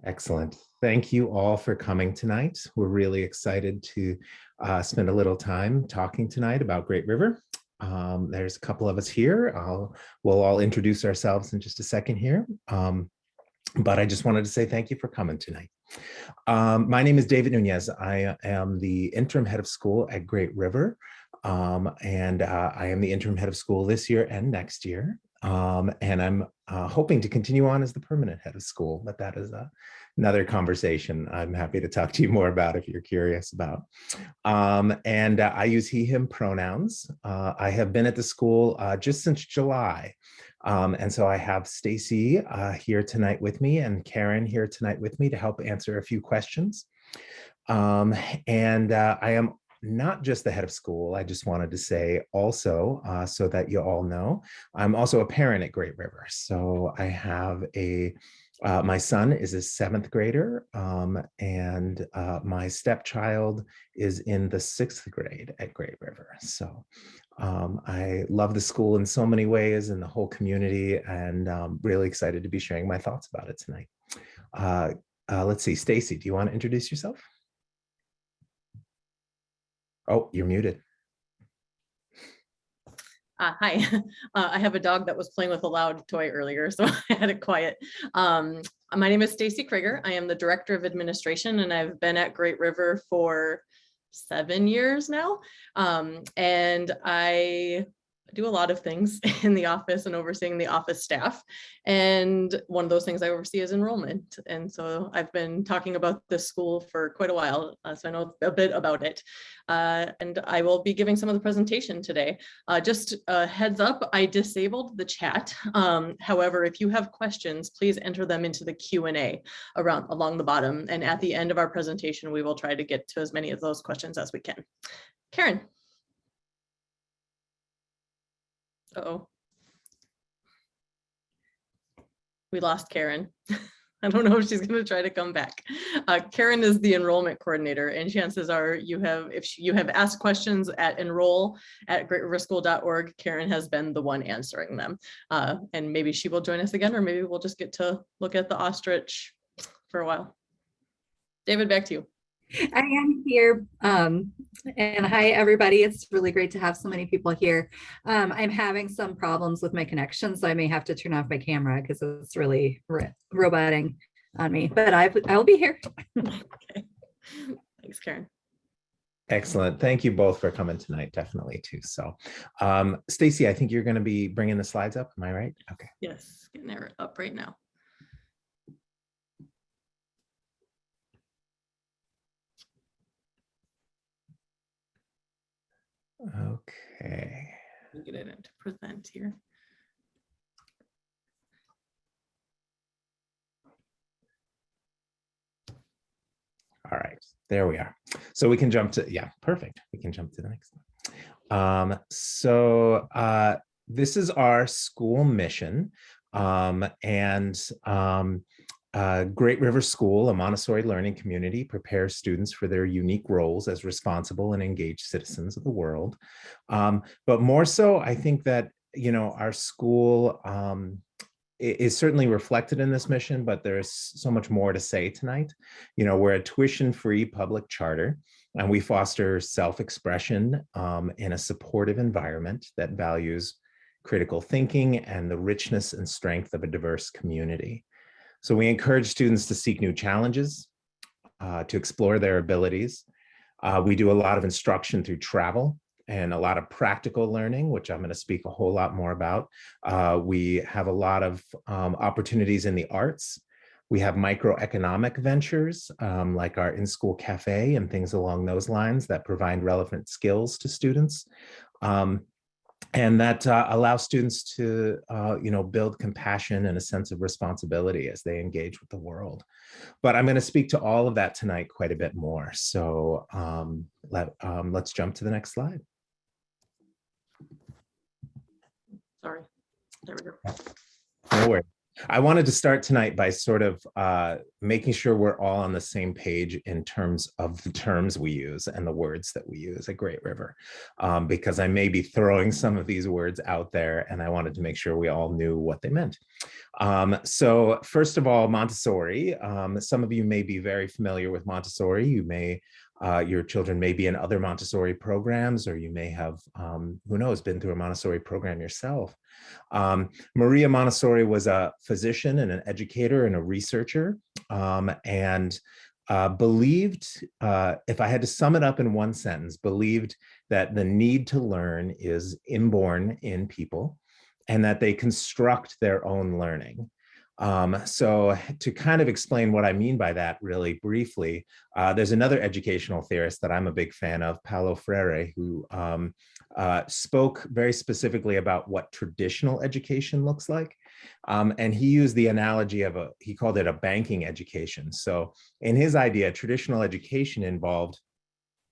Excellent. Thank you all for coming tonight. We're really excited to spend a little time talking tonight about Great River. There's a couple of us here. We'll all introduce ourselves in just a second here. But I just wanted to say thank you for coming tonight. My name is David Nunez. I am the interim head of school at Great River. And I am the interim head of school this year and next year. And I'm hoping to continue on as the permanent head of school, but that is another conversation I'm happy to talk to you more about if you're curious about. I use he, him pronouns. I have been at the school just since July. And so I have Stacy here tonight with me and Karen here tonight with me to help answer a few questions. I am not just the head of school. I just wanted to say also, so that you all know, I'm also a parent at Great River. So I have my son is a 7th grader, and my stepchild is in the 6th grade at Great River. So I love the school in so many ways and the whole community, and really excited to be sharing my thoughts about it tonight. Let's see, Stacy, do you want to introduce yourself? Oh, you're muted. Hi, I have a dog that was playing with a loud toy earlier, so I had it quiet. My name is Stacy Krieger. I am the Director of Administration, and I've been at Great River for 7 years now. And I do a lot of things in the office and overseeing the office staff. And one of those things I oversee is enrollment. And so I've been talking about this school for quite a while, so I know a bit about it. And I will be giving some of the presentation today. Just a heads up, I disabled the chat. However, if you have questions, please enter them into the Q&A along the bottom. And at the end of our presentation, we will try to get to as many of those questions as we can. Karen. Uh-oh. We lost Karen. I don't know if she's going to try to come back. Karen is the enrollment coordinator, and chances are if you have asked questions at enroll@greatriverschool.org, Karen has been the one answering them. And maybe she will join us again, or maybe we'll just get to look at the ostrich for a while. David, back to you. I am here, and hi everybody. It's really great to have so many people here. I'm having some problems with my connection, so I may have to turn off my camera because it's really roboting on me, but I'll be here. Okay. Thanks, Karen. Excellent. Thank you both for coming tonight, definitely too. So Stacy, I think you're going to be bringing the slides up. Am I right? Okay. Yes, getting there up right now. Okay. Get it into present here. All right, there we are. So we can jump to, yeah, perfect. We can jump to the next one. This is our school mission. Great River School, a Montessori learning community, prepares students for their unique roles as responsible and engaged citizens of the world. But more so, I think that, our school is certainly reflected in this mission, but there's so much more to say tonight. We're a tuition-free public charter, and we foster self-expression in a supportive environment that values critical thinking and the richness and strength of a diverse community. So we encourage students to seek new challenges, to explore their abilities. We do a lot of instruction through travel and a lot of practical learning, which I'm going to speak a whole lot more about. We have a lot of opportunities in the arts. We have microeconomic ventures like our in-school cafe and things along those lines that provide relevant skills to students. And that allows students to, build compassion and a sense of responsibility as they engage with the world. But I'm going to speak to all of that tonight quite a bit more. So let's jump to the next slide. Sorry, there we go. No worries. I wanted to start tonight by sort of making sure we're all on the same page in terms of the terms we use and the words that we use at Great River, because I may be throwing some of these words out there, and I wanted to make sure we all knew what they meant. So first of all, Montessori. Some of you may be very familiar with Montessori. You may, your children may be in other Montessori programs, or you may have, who knows, been through a Montessori program yourself. Maria Montessori was a physician and an educator and a researcher, and believed, if I had to sum it up in one sentence, believed that the need to learn is inborn in people and that they construct their own learning. So to kind of explain what I mean by that really briefly, there's another educational theorist that I'm a big fan of, Paulo Freire, who spoke very specifically about what traditional education looks like. And he used the analogy of he called it a banking education. So in his idea, traditional education involved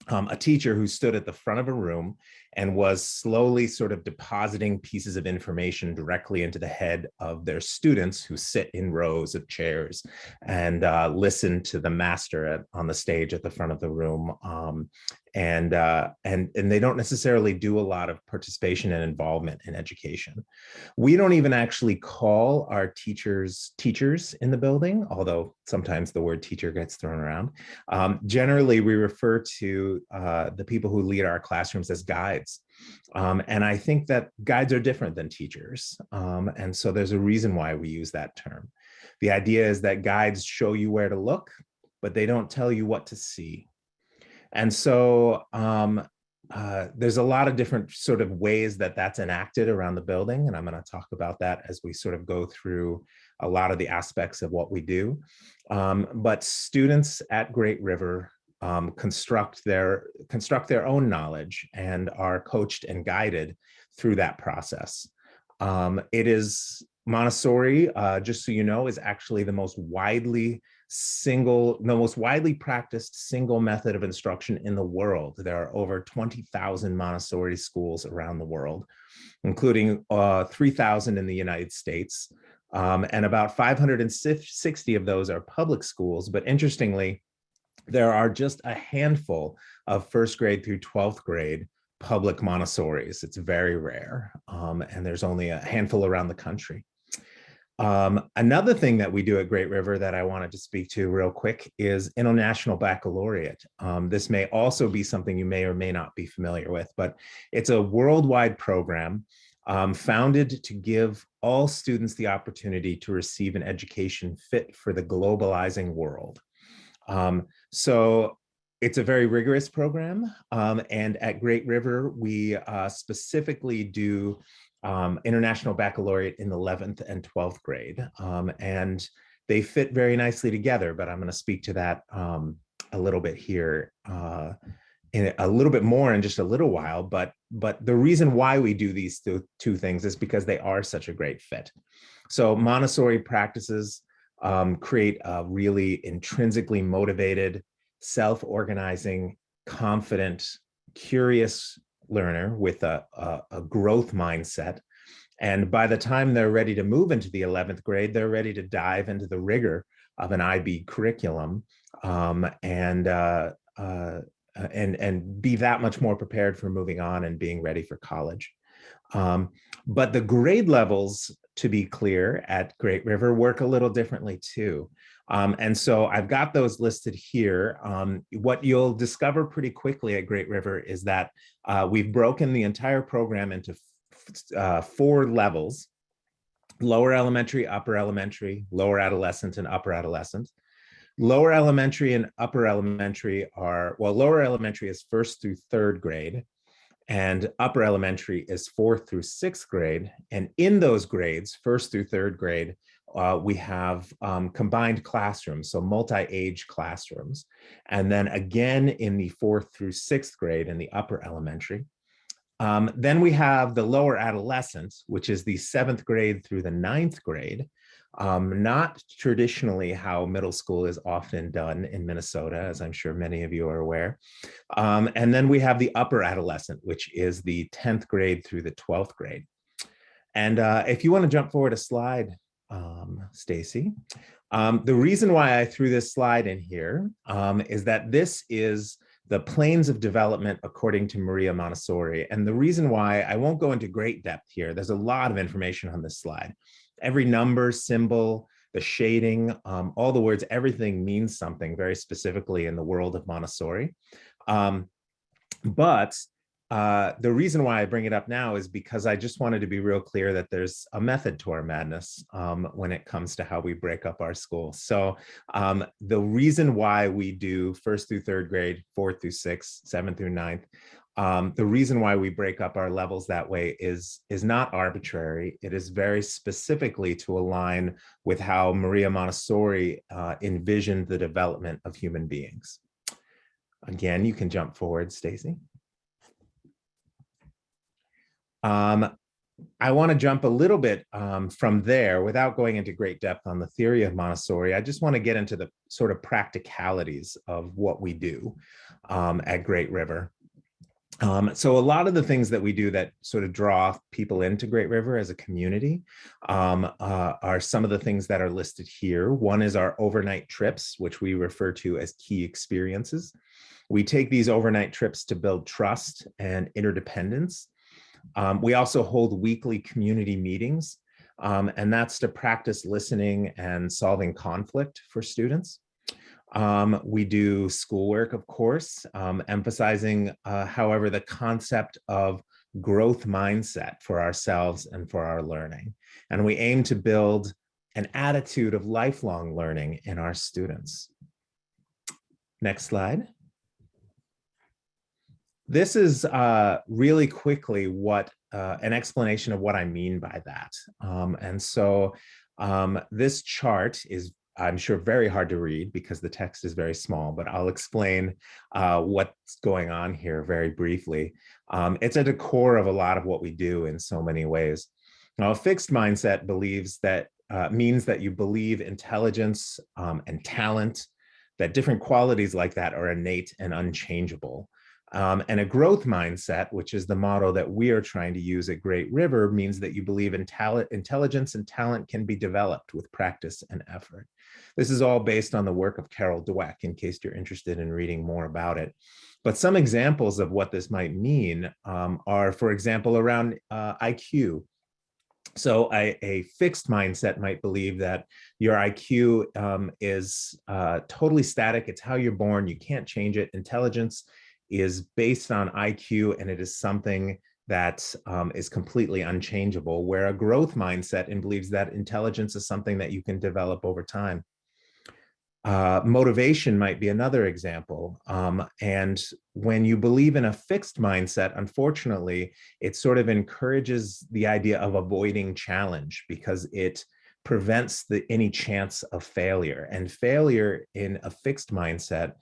a teacher who stood at the front of a room and was slowly sort of depositing pieces of information directly into the head of their students who sit in rows of chairs and listen to the master on the stage at the front of the room. And they don't necessarily do a lot of participation and involvement in education. We don't even actually call our teachers in the building, although sometimes the word teacher gets thrown around. Generally, we refer to the people who lead our classrooms as guides. And I think that guides are different than teachers. And so there's a reason why we use that term. The idea is that guides show you where to look, but they don't tell you what to see. And so there's a lot of different sort of ways that that's enacted around the building. And I'm going to talk about that as we sort of go through a lot of the aspects of what we do. But students at Great River construct their own knowledge and are coached and guided through that process. It is Montessori, just so you know, is actually the most widely practiced single method of instruction in the world. There are over 20,000 Montessori schools around the world, including 3,000 in the United States. And about 560 of those are public schools. But interestingly, there are just a handful of first grade through 12th grade public Montessoris. It's very rare. And there's only a handful around the country. Another thing that we do at Great River that I wanted to speak to real quick is International Baccalaureate. This may also be something you may or may not be familiar with, but it's a worldwide program founded to give all students the opportunity to receive an education fit for the globalizing world. So it's a very rigorous program. And at Great River, we specifically do International Baccalaureate in the 11th and 12th grade. And they fit very nicely together, but I'm going to speak to that a little bit here, in a little bit more in just a little while. But the reason why we do these two things is because they are such a great fit. So Montessori practices create a really intrinsically motivated, self-organizing, confident, curious learner with a growth mindset. And by the time they're ready to move into the 11th grade, they're ready to dive into the rigor of an IB curriculum and be that much more prepared for moving on and being ready for college. But the grade levels, to be clear, at Great River work a little differently too. And so I've got those listed here. What you'll discover pretty quickly at Great River is that we've broken the entire program into 4 levels: lower elementary, upper elementary, lower adolescent, and upper adolescent. Lower elementary and upper elementary are, well, lower elementary is 1st through 3rd grade, and upper elementary is 4th through 6th grade. And in those grades, 1st through 3rd grade, we have combined classrooms, so multi-age classrooms. And then again in the 4th through 6th grade in the upper elementary. Then we have the lower adolescent, which is the 7th grade through the 9th grade. Not traditionally how middle school is often done in Minnesota, as I'm sure many of you are aware. And then we have the upper adolescent, which is the 10th grade through the 12th grade. And if you want to jump forward a slide, Stacy. The reason why I threw this slide in here is that this is the planes of development according to Maria Montessori. And the reason why, I won't go into great depth here, there's a lot of information on this slide. Every number, symbol, the shading, all the words, everything means something very specifically in the world of Montessori. But the reason why I bring it up now is because I just wanted to be real clear that there's a method to our madness when it comes to how we break up our school. So the reason why we do 1st through 3rd grade, 4th through 6th, 7th through 9th, the reason why we break up our levels that way is not arbitrary. It is very specifically to align with how Maria Montessori envisioned the development of human beings. Again, you can jump forward, Stacy. I want to jump a little bit from there without going into great depth on the theory of Montessori. I just want to get into the sort of practicalities of what we do at Great River. So a lot of the things that we do that sort of draw people into Great River as a community are some of the things that are listed here. One is our overnight trips, which we refer to as key experiences. We take these overnight trips to build trust and interdependence. We also hold weekly community meetings, and that's to practice listening and solving conflict for students. We do schoolwork, of course, emphasizing, however, the concept of growth mindset for ourselves and for our learning. And we aim to build an attitude of lifelong learning in our students. Next slide. This is really quickly what an explanation of what I mean by that. And so this chart is, I'm sure, very hard to read because the text is very small, but I'll explain what's going on here very briefly. It's at the core of a lot of what we do in so many ways. Now, a fixed mindset believes that means that you believe intelligence and talent, that different qualities like that are innate and unchangeable. And a growth mindset, which is the motto that we are trying to use at Great River, means that you believe intelligence and talent can be developed with practice and effort. This is all based on the work of Carol Dweck, in case you're interested in reading more about it. But some examples of what this might mean are, for example, around IQ. So a fixed mindset might believe that your IQ is totally static. It's how you're born. You can't change it. Intelligence is based on IQ, and it is something that is completely unchangeable, where a growth mindset believes that intelligence is something that you can develop over time. Motivation might be another example. And when you believe in a fixed mindset, unfortunately, it sort of encourages the idea of avoiding challenge because it prevents any chance of failure. And failure in a fixed mindset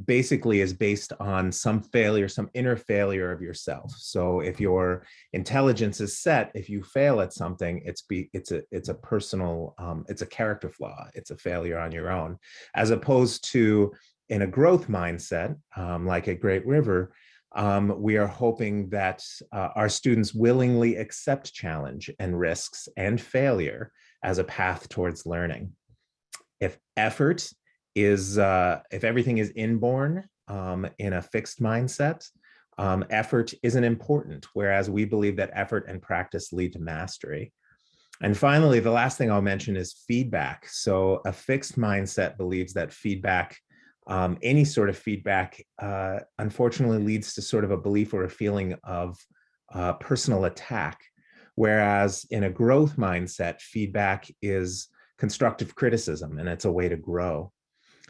basically is based on some failure, some inner failure of yourself. So if your intelligence is set, if you fail at something, it's a personal, it's a character flaw. It's a failure on your own, as opposed to in a growth mindset, like at Great River, we are hoping that our students willingly accept challenge and risks and failure as a path towards learning. If everything is inborn in a fixed mindset, effort isn't important, whereas we believe that effort and practice lead to mastery. And finally, the last thing I'll mention is feedback. So a fixed mindset believes that feedback, any sort of feedback, unfortunately leads to sort of a belief or a feeling of personal attack. Whereas in a growth mindset, feedback is constructive criticism, and it's a way to grow.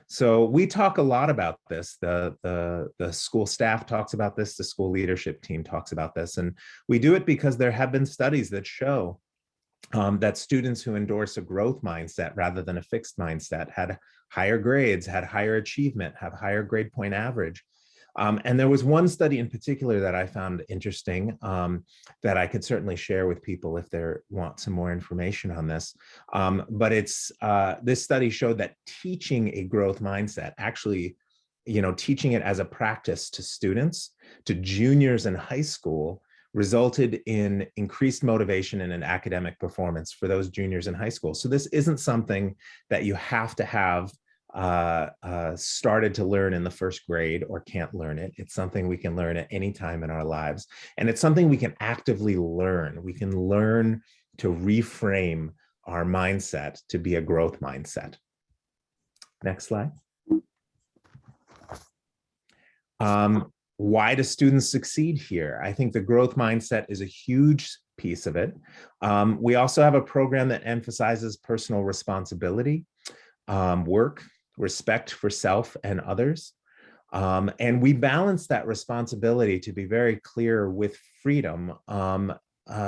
So we talk a lot about this. The school staff talks about this. The school leadership team talks about this. And we do it because there have been studies that show that students who endorse a growth mindset rather than a fixed mindset had higher grades, had higher achievement, have higher grade point average. And there was one study in particular that I found interesting that I could certainly share with people if they want some more information on this. But this study showed that teaching a growth mindset, actually, teaching it as a practice to students, to juniors in high school, resulted in increased motivation and an academic performance for those juniors in high school. So this isn't something that you have to have started to learn in the first grade or can't learn it. It's something we can learn at any time in our lives. And it's something we can actively learn. We can learn to reframe our mindset to be a growth mindset. Next slide. Why do students succeed here? I think the growth mindset is a huge piece of it. We also have a program that emphasizes personal responsibility, work, respect for self and others. And we balance that responsibility, to be very clear, with freedom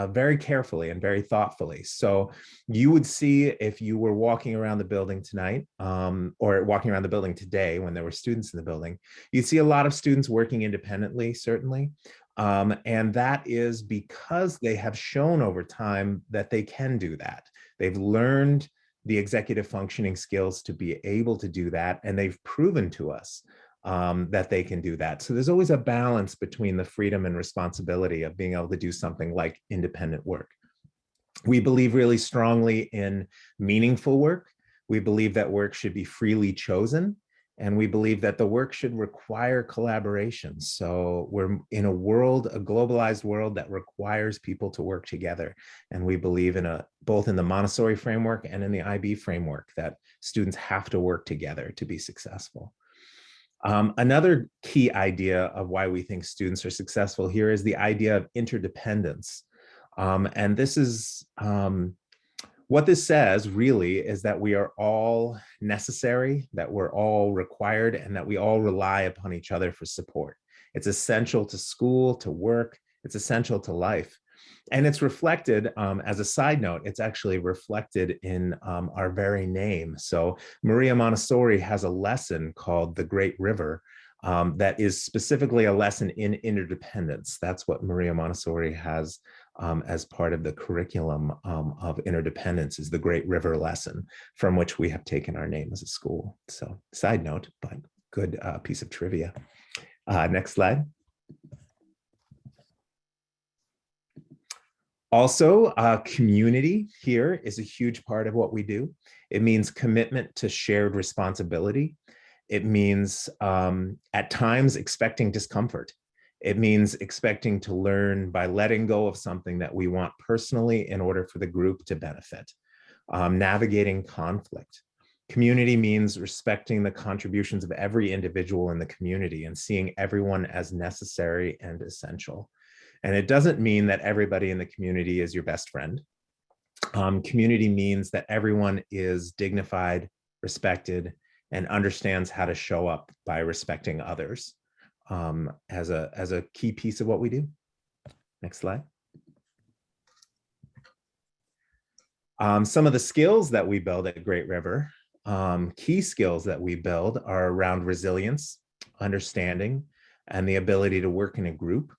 very carefully and very thoughtfully. So you would see, if you were walking around the building tonight or walking around the building today when there were students in the building, you'd see a lot of students working independently, certainly. And that is because they have shown over time that they can do that. They've learned the executive functioning skills to be able to do that, and they've proven to us that they can do that. So there's always a balance between the freedom and responsibility of being able to do something like independent work. We believe really strongly in meaningful work. We believe that work should be freely chosen, and we believe that the work should require collaboration. So we're in a world, a globalized world, that requires people to work together. And we believe in both in the Montessori framework and in the IB framework, that students have to work together to be successful. Another key idea of why we think students are successful here is the idea of interdependence. And this is, what this says really is that we are all necessary, that we're all required, and that we all rely upon each other for support. It's essential to school, to work, it's essential to life. And it's reflected, as a side note, it's actually reflected in our very name. So Maria Montessori has a lesson called The Great River that is specifically a lesson in interdependence. That's what Maria Montessori has as part of the curriculum of interdependence, is the Great River lesson, from which we have taken our name as a school. So side note, but good piece of trivia. Next slide. Also, community here is a huge part of what we do. It means commitment to shared responsibility. It means at times expecting discomfort. It means expecting to learn by letting go of something that we want personally in order for the group to benefit. Navigating conflict. Community means respecting the contributions of every individual in the community and seeing everyone as necessary and essential. And it doesn't mean that everybody in the community is your best friend. Community means that everyone is dignified, respected, and understands how to show up by respecting others as a key piece of what we do. Next slide. Some of the skills that we build at Great River, key skills that we build, are around resilience, understanding, and the ability to work in a group.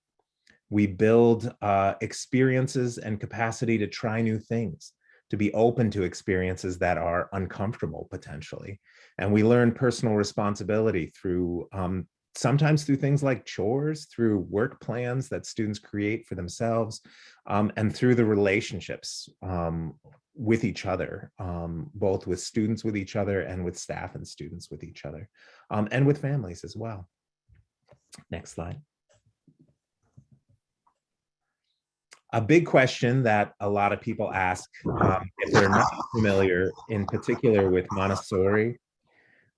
We build experiences and capacity to try new things, to be open to experiences that are uncomfortable potentially. And we learn personal responsibility through, sometimes through things like chores, through work plans that students create for themselves, and through the relationships with each other, both with students with each other and with staff and students with each other, and with families as well. Next slide. A big question that a lot of people ask if they're not familiar, in particular with Montessori,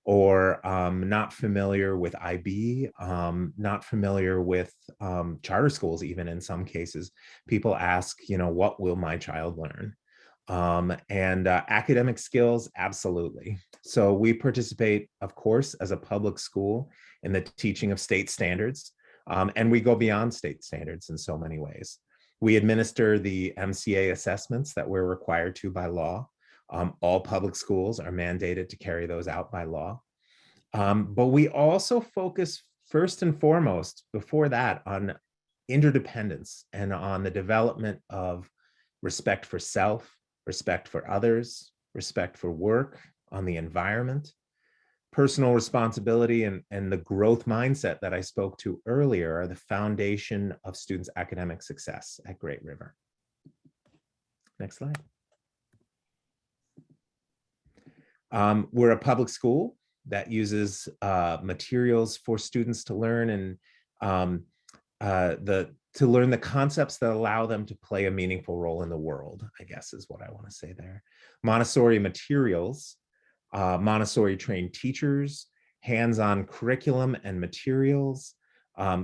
or not familiar with IB, not familiar with charter schools, even in some cases, people ask, what will my child learn? And academic skills, absolutely. So we participate, of course, as a public school in the teaching of state standards, and we go beyond state standards in so many ways. We administer the MCA assessments that we're required to by law. All public schools are mandated to carry those out by law. But we also focus first and foremost, before that, on interdependence and on the development of respect for self, respect for others, respect for work, on the environment. Personal responsibility and the growth mindset that I spoke to earlier are the foundation of students' academic success at Great River. Next slide. We're a public school that uses materials for students to learn and to learn the concepts that allow them to play a meaningful role in the world, I guess is what I want to say there. Montessori materials, Montessori trained teachers, hands-on curriculum and materials,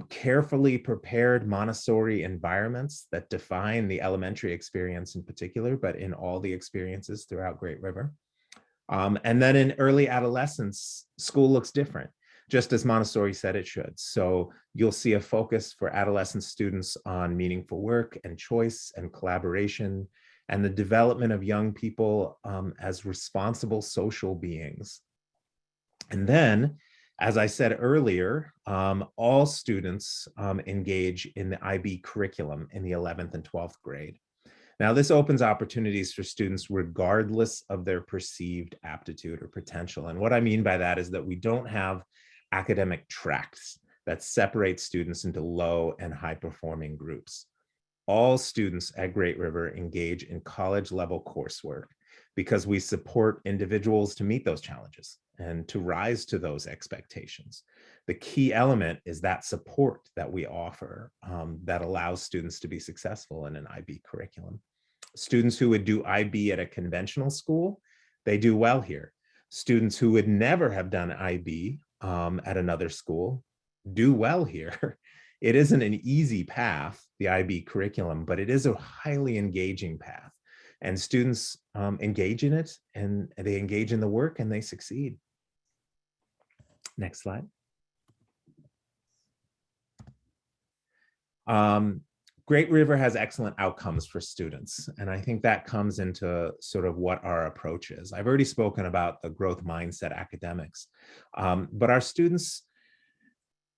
carefully prepared Montessori environments that define the elementary experience in particular, but in all the experiences throughout Great River. And then in early adolescence, school looks different, just as Montessori said it should. So you'll see a focus for adolescent students on meaningful work and choice and collaboration and the development of young people as responsible social beings. And then, as I said earlier, all students engage in the IB curriculum in the 11th and 12th grade. Now, this opens opportunities for students regardless of their perceived aptitude or potential. And what I mean by that is that we don't have academic tracks that separate students into low and high performing groups. All students at Great River engage in college level coursework because we support individuals to meet those challenges and to rise to those expectations. The key element is that support that we offer that allows students to be successful in an IB curriculum. Students who would do IB at a conventional school, they do well here. Students who would never have done IB at another school do well here. It isn't an easy path, the IB curriculum, but it is a highly engaging path. And students engage in it, and they engage in the work, and they succeed. Next slide. Great River has excellent outcomes for students, and I think that comes into sort of what our approach is. I've already spoken about the growth mindset academics, but our students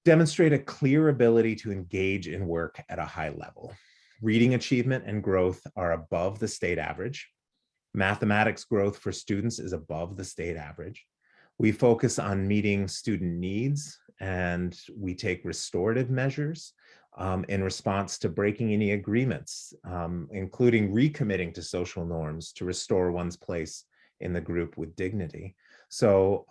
demonstrate a clear ability to engage in work at a high level. Reading achievement and growth are above the state average. Mathematics growth for students is above the state average. We focus on meeting student needs, and we take restorative measures in response to breaking any agreements, including recommitting to social norms to restore one's place in the group with dignity. So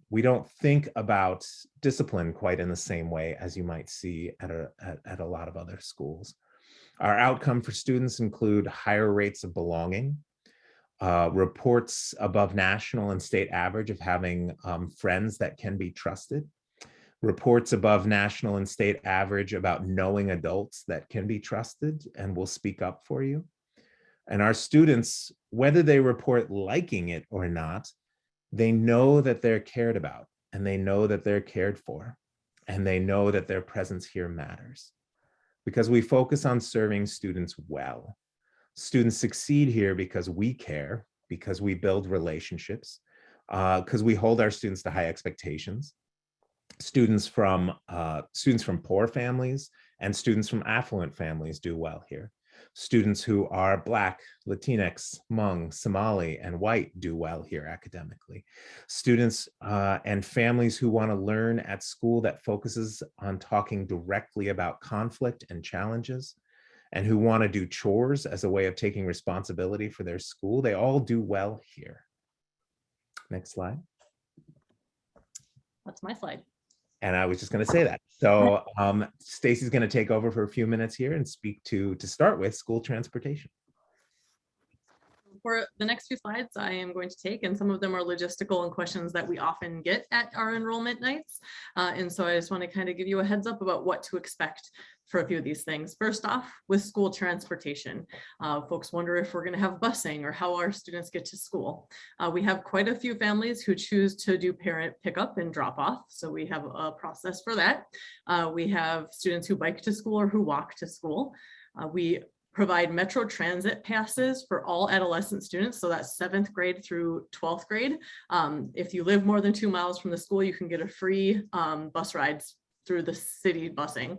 we don't think about discipline quite in the same way as you might see at a lot of other schools. Our outcome for students include higher rates of belonging, reports above national and state average of having friends that can be trusted, reports above national and state average about knowing adults that can be trusted and will speak up for you. And our students, whether they report liking it or not, they know that they're cared about, and they know that they're cared for, and they know that their presence here matters, because we focus on serving students well. Students succeed here because we care, because we build relationships, because we hold our students to high expectations. Students from poor families and students from affluent families do well here. Students who are Black, Latinx, Hmong, Somali, and white do well here academically. Students and families who want to learn at school that focuses on talking directly about conflict and challenges, and who want to do chores as a way of taking responsibility for their school, they all do well here. Next slide. That's my slide. And I was just going to say that. So Stacy's going to take over for a few minutes here and speak to start with, school transportation. For the next few slides, I am going to take, and some of them are logistical and questions that we often get at our enrollment nights. And so I just want to kind of give you a heads up about what to expect for a few of these things. First off, with school transportation, folks wonder if we're going to have busing or how our students get to school. We have quite a few families who choose to do parent pickup and drop off. So we have a process for that. We have students who bike to school or who walk to school. We provide Metro Transit passes for all adolescent students. So that's 7th grade through 12th grade. If you live more than 2 miles from the school, you can get a free bus rides through the city busing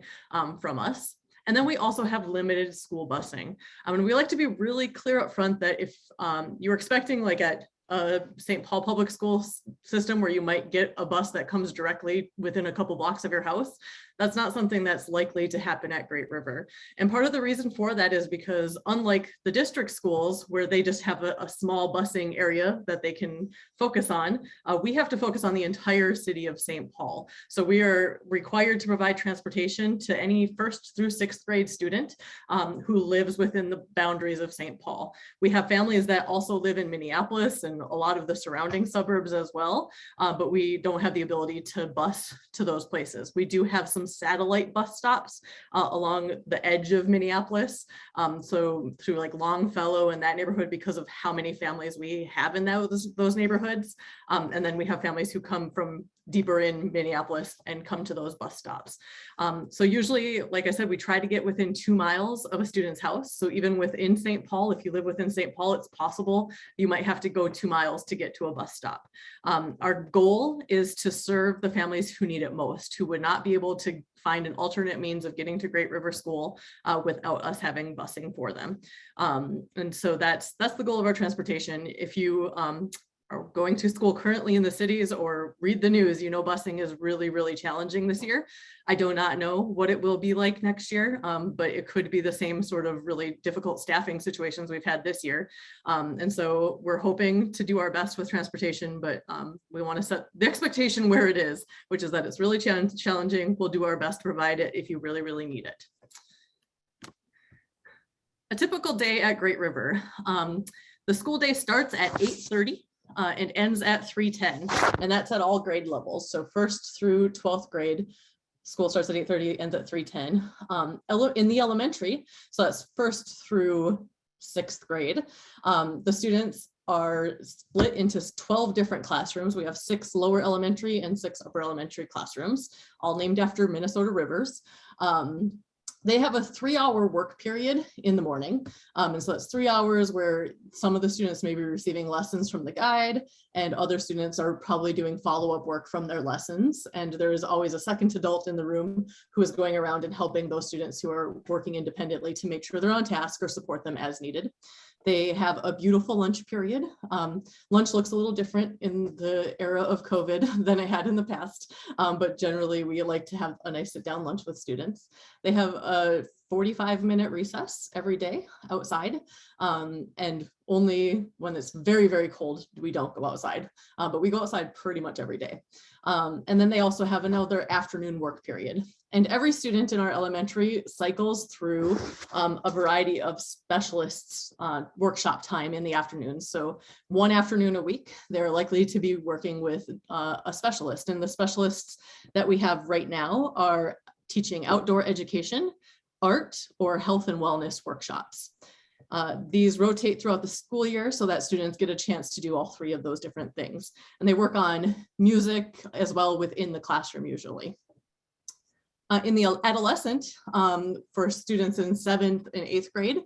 from us. And then we also have limited school busing. And we like to be really clear up front that if you're expecting, like at a St. Paul public school system where you might get a bus that comes directly within a couple blocks of your house. That's not something that's likely to happen at Great River. And part of the reason for that is because unlike the district schools where they just have a small busing area that they can focus on, we have to focus on the entire city of St. Paul. So we are required to provide transportation to any 1st through 6th grade student who lives within the boundaries of St. Paul. We have families that also live in Minneapolis and a lot of the surrounding suburbs as well, but we don't have the ability to bus to those places. We do have some satellite bus stops along the edge of Minneapolis. So through like Longfellow and that neighborhood because of how many families we have in those neighborhoods. And then we have families who come from deeper in Minneapolis and come to those bus stops. So usually, like I said, we try to get within 2 miles of a student's house. So even within St. Paul, if you live within St. Paul, it's possible you might have to go 2 miles to get to a bus stop. Our goal is to serve the families who need it most, who would not be able to find an alternate means of getting to Great River School without us having busing for them. And so that's the goal of our transportation. If you are going to school currently in the cities or read the news, you know busing is really, really challenging this year. I do not know what it will be like next year, but it could be the same sort of really difficult staffing situations we've had this year. And so we're hoping to do our best with transportation, but we want to set the expectation where it is, which is that it's really challenging. We'll do our best to provide it if you really, really need it. A typical day at Great River. The school day starts at 8:30. And ends at 3:10, and that's at all grade levels. So 1st through 12th grade, school starts at 8:30, ends at 3:10. In the elementary, so that's 1st through 6th grade, the students are split into 12 different classrooms. We have 6 lower elementary and 6 upper elementary classrooms, all named after Minnesota rivers. They have a 3-hour work period in the morning. And so that's 3 hours where some of the students may be receiving lessons from the guide and other students are probably doing follow-up work from their lessons. And there is always a second adult in the room who is going around and helping those students who are working independently to make sure they're on task or support them as needed. They have a beautiful lunch period. Lunch looks a little different in the era of COVID than it had in the past, but generally we like to have a nice sit down lunch with students. They have a 45-minute recess every day outside, and only when it's very, very cold, we don't go outside, but we go outside pretty much every day. And then they also have another afternoon work period. And every student in our elementary cycles through a variety of specialists workshop time in the afternoon. So one afternoon a week, they're likely to be working with a specialist. And the specialists that we have right now are teaching outdoor education, art, or health and wellness workshops. These rotate throughout the school year so that students get a chance to do all 3 of those different things. And they work on music as well within the classroom usually. In the adolescent, for students in 7th and 8th grade,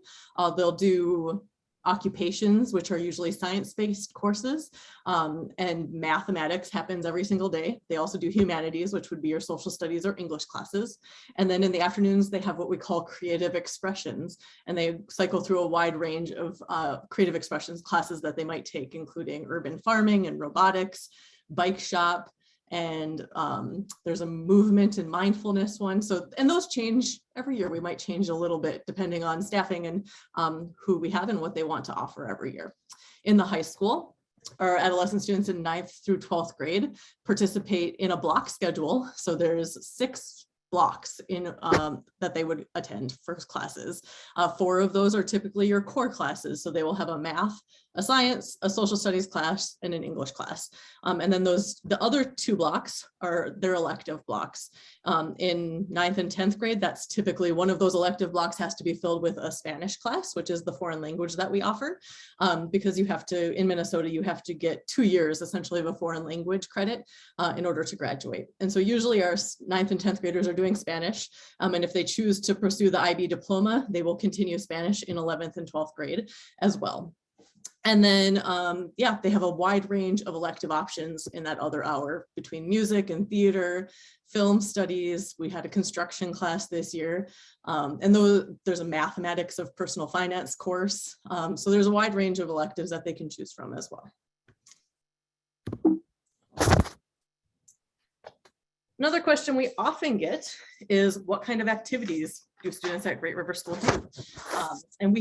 they'll do occupations, which are usually science-based courses, and mathematics happens every single day. They also do humanities, which would be your social studies or English classes. And then in the afternoons, they have what we call creative expressions, and they cycle through a wide range of creative expressions classes that they might take, including urban farming and robotics, bike shop, and there's a movement and mindfulness one. So, and those change every year. We might change a little bit depending on staffing and who we have and what they want to offer every year. In the high school, our adolescent students in 9th through 12th grade participate in a block schedule. So there's 6 blocks in that they would attend for classes. 4 of those are typically your core classes. So they will have a math, a science, a social studies class, and an English class. And then the other 2 blocks are their elective blocks. In 9th and 10th grade, that's typically one of those elective blocks has to be filled with a Spanish class, which is the foreign language that we offer. Because you have to, in Minnesota, you have to get 2 years essentially of a foreign language credit in order to graduate. And so usually our 9th and 10th graders are doing Spanish. And if they choose to pursue the IB diploma, they will continue Spanish in 11th and 12th grade as well. And then, yeah, they have a wide range of elective options in that other hour between music and theater, film studies. We had a construction class this year. And there's a mathematics of personal finance course. So there's a wide range of electives that they can choose from as well. Another question we often get is what kind of activities do students at Great River School do? And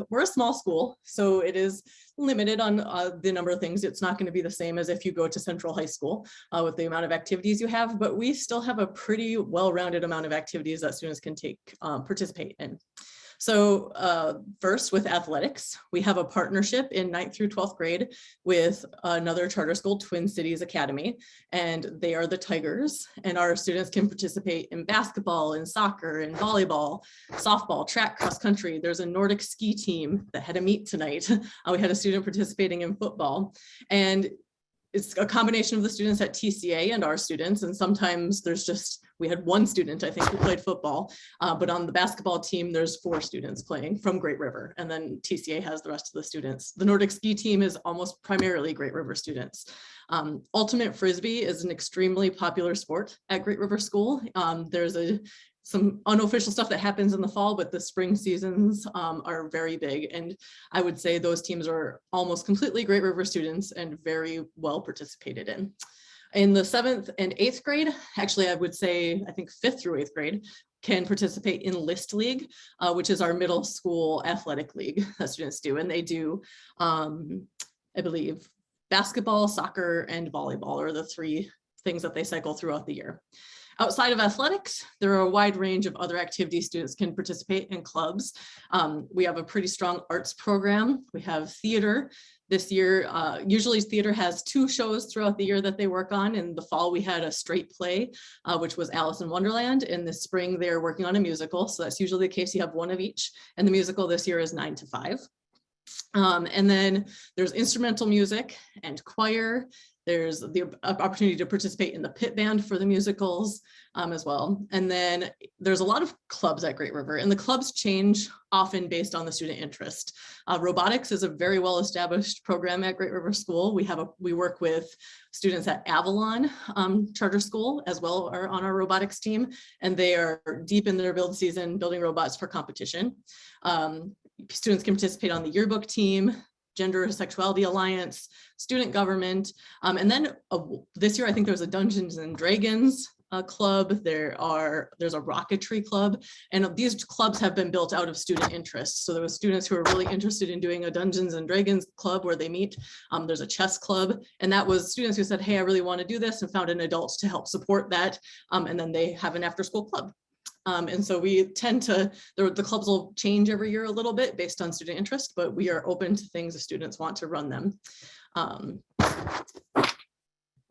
we're a small school, so it is limited on the number of things. It's not going to be the same as if you go to Central High School with the amount of activities you have, but we still have a pretty well-rounded amount of activities that students can participate in. So first, with athletics, we have a partnership in 9th through 12th grade with another charter school, Twin Cities Academy, and they are the Tigers. And our students can participate in basketball, in soccer, in volleyball, softball, track, cross country. There's a Nordic ski team that had a meet tonight. We had a student participating in football. And it's a combination of the students at TCA and our students. And sometimes we had one student, I think, who played football, but on the basketball team, there's 4 students playing from Great River, and then TCA has the rest of the students. The Nordic ski team is almost primarily Great River students. Ultimate Frisbee is an extremely popular sport at Great River School. There's some unofficial stuff that happens in the fall, but the spring seasons are very big. And I would say those teams are almost completely Great River students and very well participated in. In the 7th and 8th grade, actually, I would say, I think 5th through 8th grade can participate in List League, which is our middle school athletic league that students do. And they do, I believe, basketball, soccer, and volleyball are the 3 things that they cycle throughout the year. Outside of athletics, there are a wide range of other activities students can participate in clubs. We have a pretty strong arts program. We have theater. This year, usually theater has 2 shows throughout the year that they work on. In the fall, we had a straight play, which was Alice in Wonderland. In the spring, they're working on a musical. So that's usually the case. You have 1 of each. And the musical this year is 9 to 5. And then there's instrumental music and choir. There's the opportunity to participate in the pit band for the musicals as well. And then there's a lot of clubs at Great River, and the clubs change often based on the student interest. Robotics is a very well-established program at Great River School. We work with students at Avalon Charter School as well are on our robotics team, and they are deep in their build season building robots for competition. Students can participate on the yearbook team, Gender Sexuality Alliance, student government. And then this year, I think there's a Dungeons and Dragons club. There's a rocketry club. And these clubs have been built out of student interest. So there were students who are really interested in doing a Dungeons and Dragons club where they meet. There's a chess club. And that was students who said, hey, I really want to do this, and found an adult to help support that. And then they have an after school club. And so we tend to, the clubs will change every year a little bit based on student interest, but we are open to things if students want to run them.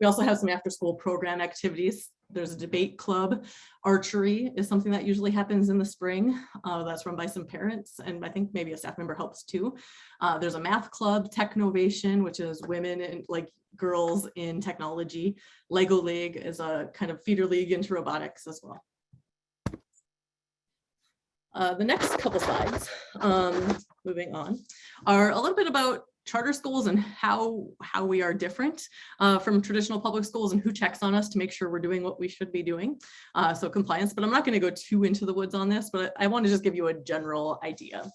We also have some after school program activities. There's a debate club. Archery is something that usually happens in the spring. That's run by some parents, and I think maybe a staff member helps too. There's a math club, Technovation, which is women and girls in technology. Lego League is a kind of feeder league into robotics as well. The next couple slides, moving on, are a little bit about charter schools and how we are different from traditional public schools and who checks on us to make sure we're doing what we should be doing. So compliance, but I'm not going to go too into the woods on this, but I want to just give you a general idea.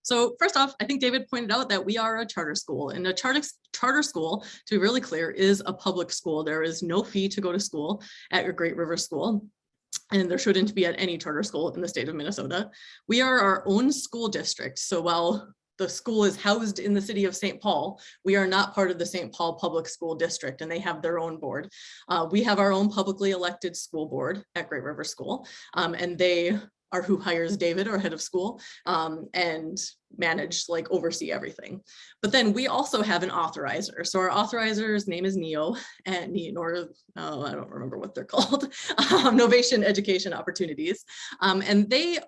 So first off, I think David pointed out that we are a charter school, and a charter school, to be really clear, is a public school. There is no fee to go to school at your Great River School. And there shouldn't be at any charter school in the state of Minnesota. We are our own school district. So while the school is housed in the city of St. Paul, we are not part of the St. Paul Public School District, and they have their own board. We have our own publicly elected school board at Great River School, and they are who hires David, our head of school, and oversee everything. But then we also have an authorizer. So our authorizer's name is Neo, and I don't remember what they're called, Novation Education Opportunities. And they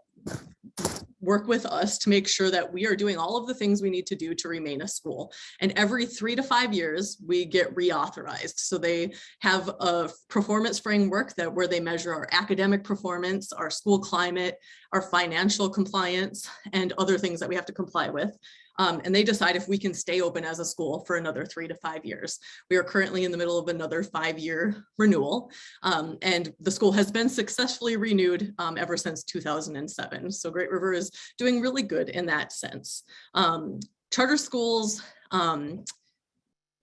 work with us to make sure that we are doing all of the things we need to do to remain a school. And every 3 to 5 years, we get reauthorized. So they have a performance framework where they measure our academic performance, our school climate, our financial compliance, and other things that we have to comply with. And they decide if we can stay open as a school for another 3 to 5 years. We are currently in the middle of another 5-year renewal, and the school has been successfully renewed ever since 2007. So Great River is doing really good in that sense. Charter schools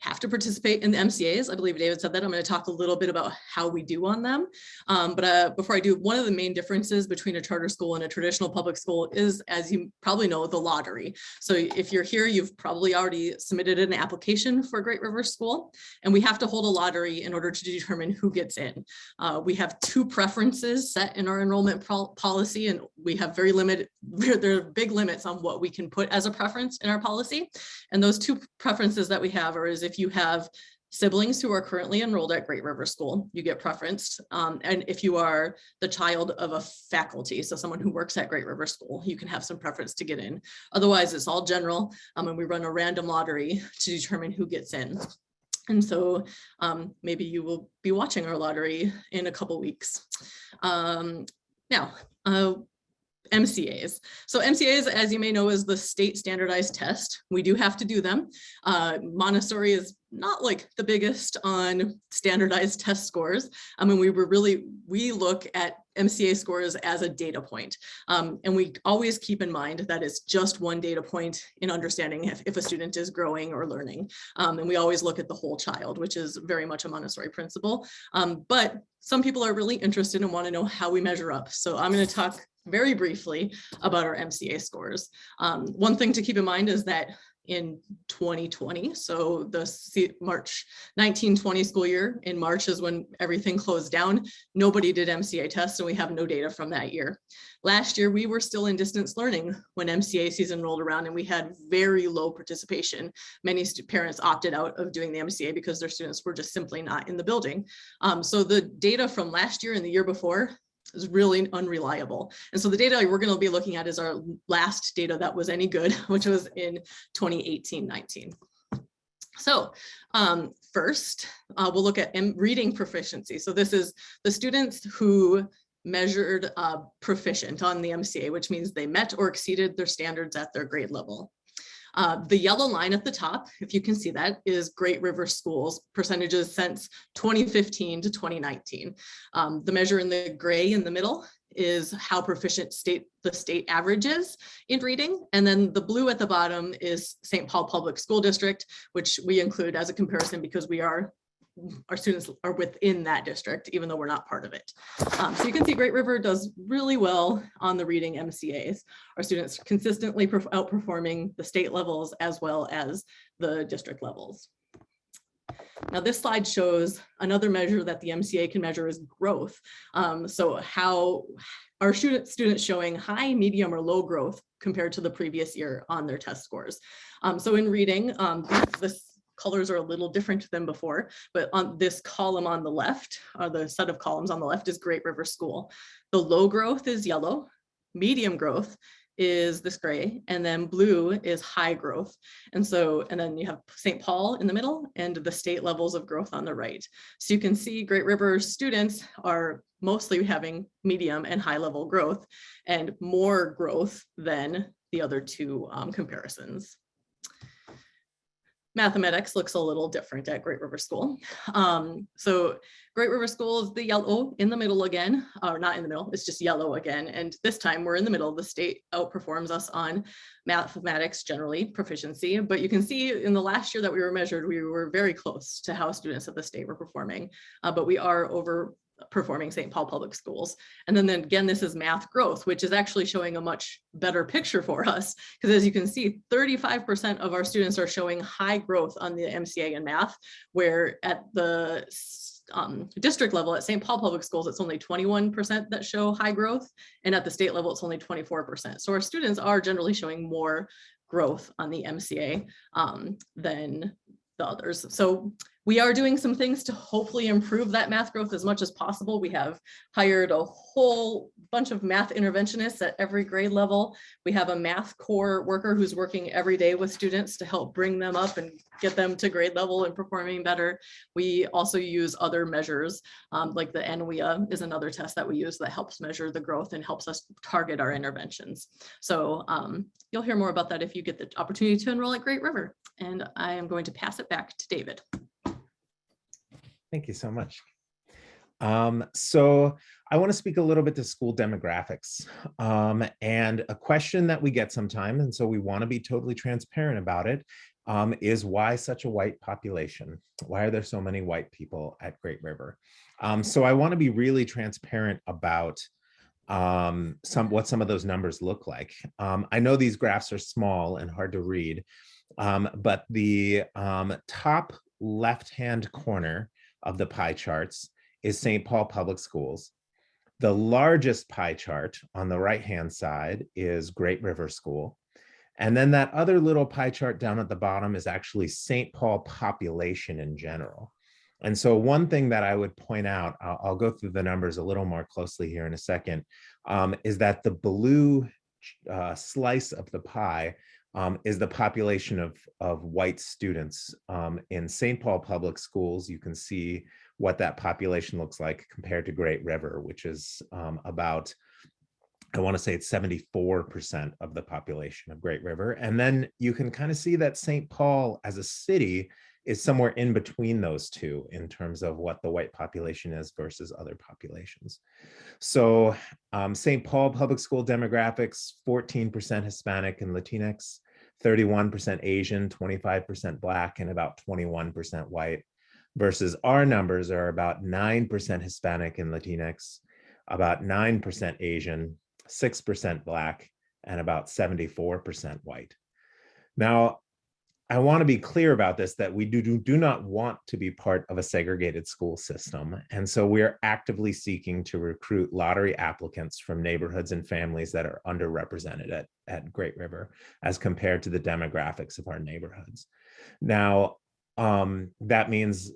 have to participate in the MCAs. I believe David said that. I'm going to talk a little bit about how we do on them. But before I do, one of the main differences between a charter school and a traditional public school is, as you probably know, the lottery. So if you're here, you've probably already submitted an application for Great River School, and we have to hold a lottery in order to determine who gets in. We have 2 preferences set in our enrollment policy, and we have very limited, there are big limits on what we can put as a preference in our policy. And those 2 preferences that we have are, if you have siblings who are currently enrolled at Great River School, you get preference. And if you are the child of a faculty, so someone who works at Great River School, you can have some preference to get in. Otherwise, it's all general, and we run a random lottery to determine who gets in. And so maybe you will be watching our lottery in a couple weeks. Now, MCAs. So MCAs, as you may know, is the state standardized test. We do have to do them. Montessori is not like the biggest on standardized test scores. I mean, we look at MCA scores as a data point. And we always keep in mind that it's just one data point in understanding if a student is growing or learning. And we always look at the whole child, which is very much a Montessori principle. But some people are really interested and want to know how we measure up. So I'm going to talk very briefly about our MCA scores. One thing to keep in mind is that in 2020, so the March 1920 school year, in March is when everything closed down. Nobody did MCA tests, and we have no data from that year. Last year, we were still in distance learning when MCA season rolled around, and we had very low participation. Many parents opted out of doing the MCA because their students were just simply not in the building. So the data from last year and the year before is really unreliable. And so the data we're going to be looking at is our last data that was any good, which was in 2018-19. So first, we'll look at reading proficiency. So this is the students who measured proficient on the MCA, which means they met or exceeded their standards at their grade level. The yellow line at the top, if you can see that, is Great River Schools percentages since 2015 to 2019. The measure in the gray in the middle is how proficient the state average is in reading. And then the blue at the bottom is St. Paul Public School District, which we include as a comparison because our students are within that district, even though we're not part of it. So you can see Great River does really well on the reading MCAs. Our students consistently outperforming the state levels as well as the district levels. Now this slide shows another measure that the MCA can measure is growth. So how are students showing high, medium, or low growth compared to the previous year on their test scores. So in reading, this colors are a little different than before, but on this column on the left, or the set of columns on the left, is Great River School. The low growth is yellow, medium growth is this gray, and then blue is high growth. And then you have St. Paul in the middle and the state levels of growth on the right. So you can see Great River students are mostly having medium and high level growth and more growth than the other 2 comparisons. Mathematics looks a little different at Great River School. So Great River School is the yellow in the middle again, or not in the middle, it's just yellow again. And this time we're in the middle. The state outperforms us on mathematics generally, proficiency. But you can see in the last year that we were measured, we were very close to how students at the state were performing, but we are overperforming St. Paul Public Schools. And then again, this is math growth, which is actually showing a much better picture for us. Because as you can see, 35% of our students are showing high growth on the MCA in math, where at the district level at St. Paul Public Schools, it's only 21% that show high growth. And at the state level, it's only 24%. So our students are generally showing more growth on the MCA than the others. So we are doing some things to hopefully improve that math growth as much as possible. We have hired a whole bunch of math interventionists at every grade level. We have a math core worker who's working every day with students to help bring them up and get them to grade level and performing better. We also use other measures, like the NWIA is another test that we use that helps measure the growth and helps us target our interventions. So you'll hear more about that if you get the opportunity to enroll at Great River. And I am going to pass it back to David. Thank you so much. So I want to speak a little bit to school demographics and a question that we get sometimes, and so we want to be totally transparent about it, is why such a white population? Why are there so many white people at Great River? So I want to be really transparent about what some of those numbers look like. I know these graphs are small and hard to read, but the top left-hand corner of the pie charts is St. Paul Public Schools. The largest pie chart on the right-hand side is Great River School. And then that other little pie chart down at the bottom is actually St. Paul population in general. And so one thing that I would point out, I'll go through the numbers a little more closely here in a second, is that the blue slice of the pie is the population of white students in St. Paul Public Schools. You can see what that population looks like compared to Great River, which is about, I want to say it's 74% of the population of Great River. And then you can kind of see that St. Paul as a city is somewhere in between those two in terms of what the white population is versus other populations. So St. Paul Public School demographics, 14% Hispanic and Latinx, 31% Asian, 25% Black, and about 21% white, versus our numbers are about 9% Hispanic and Latinx, about 9% Asian, 6% Black, and about 74% white. Now, I want to be clear about this, that we do not want to be part of a segregated school system. And so we are actively seeking to recruit lottery applicants from neighborhoods and families that are underrepresented at Great River as compared to the demographics of our neighborhoods. Now, that means,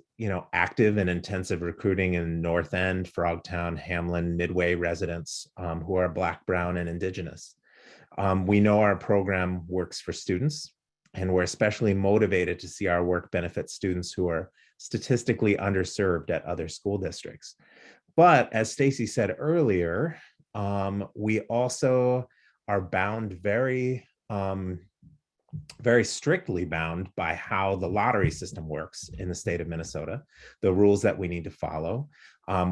active and intensive recruiting in North End, Frogtown, Hamlin, Midway residents who are Black, Brown, and Indigenous. We know our program works for students, and we're especially motivated to see our work benefit students who are statistically underserved at other school districts. But as Stacy said earlier, we also are bound very strictly bound by how the lottery system works in the state of Minnesota, the rules that we need to follow.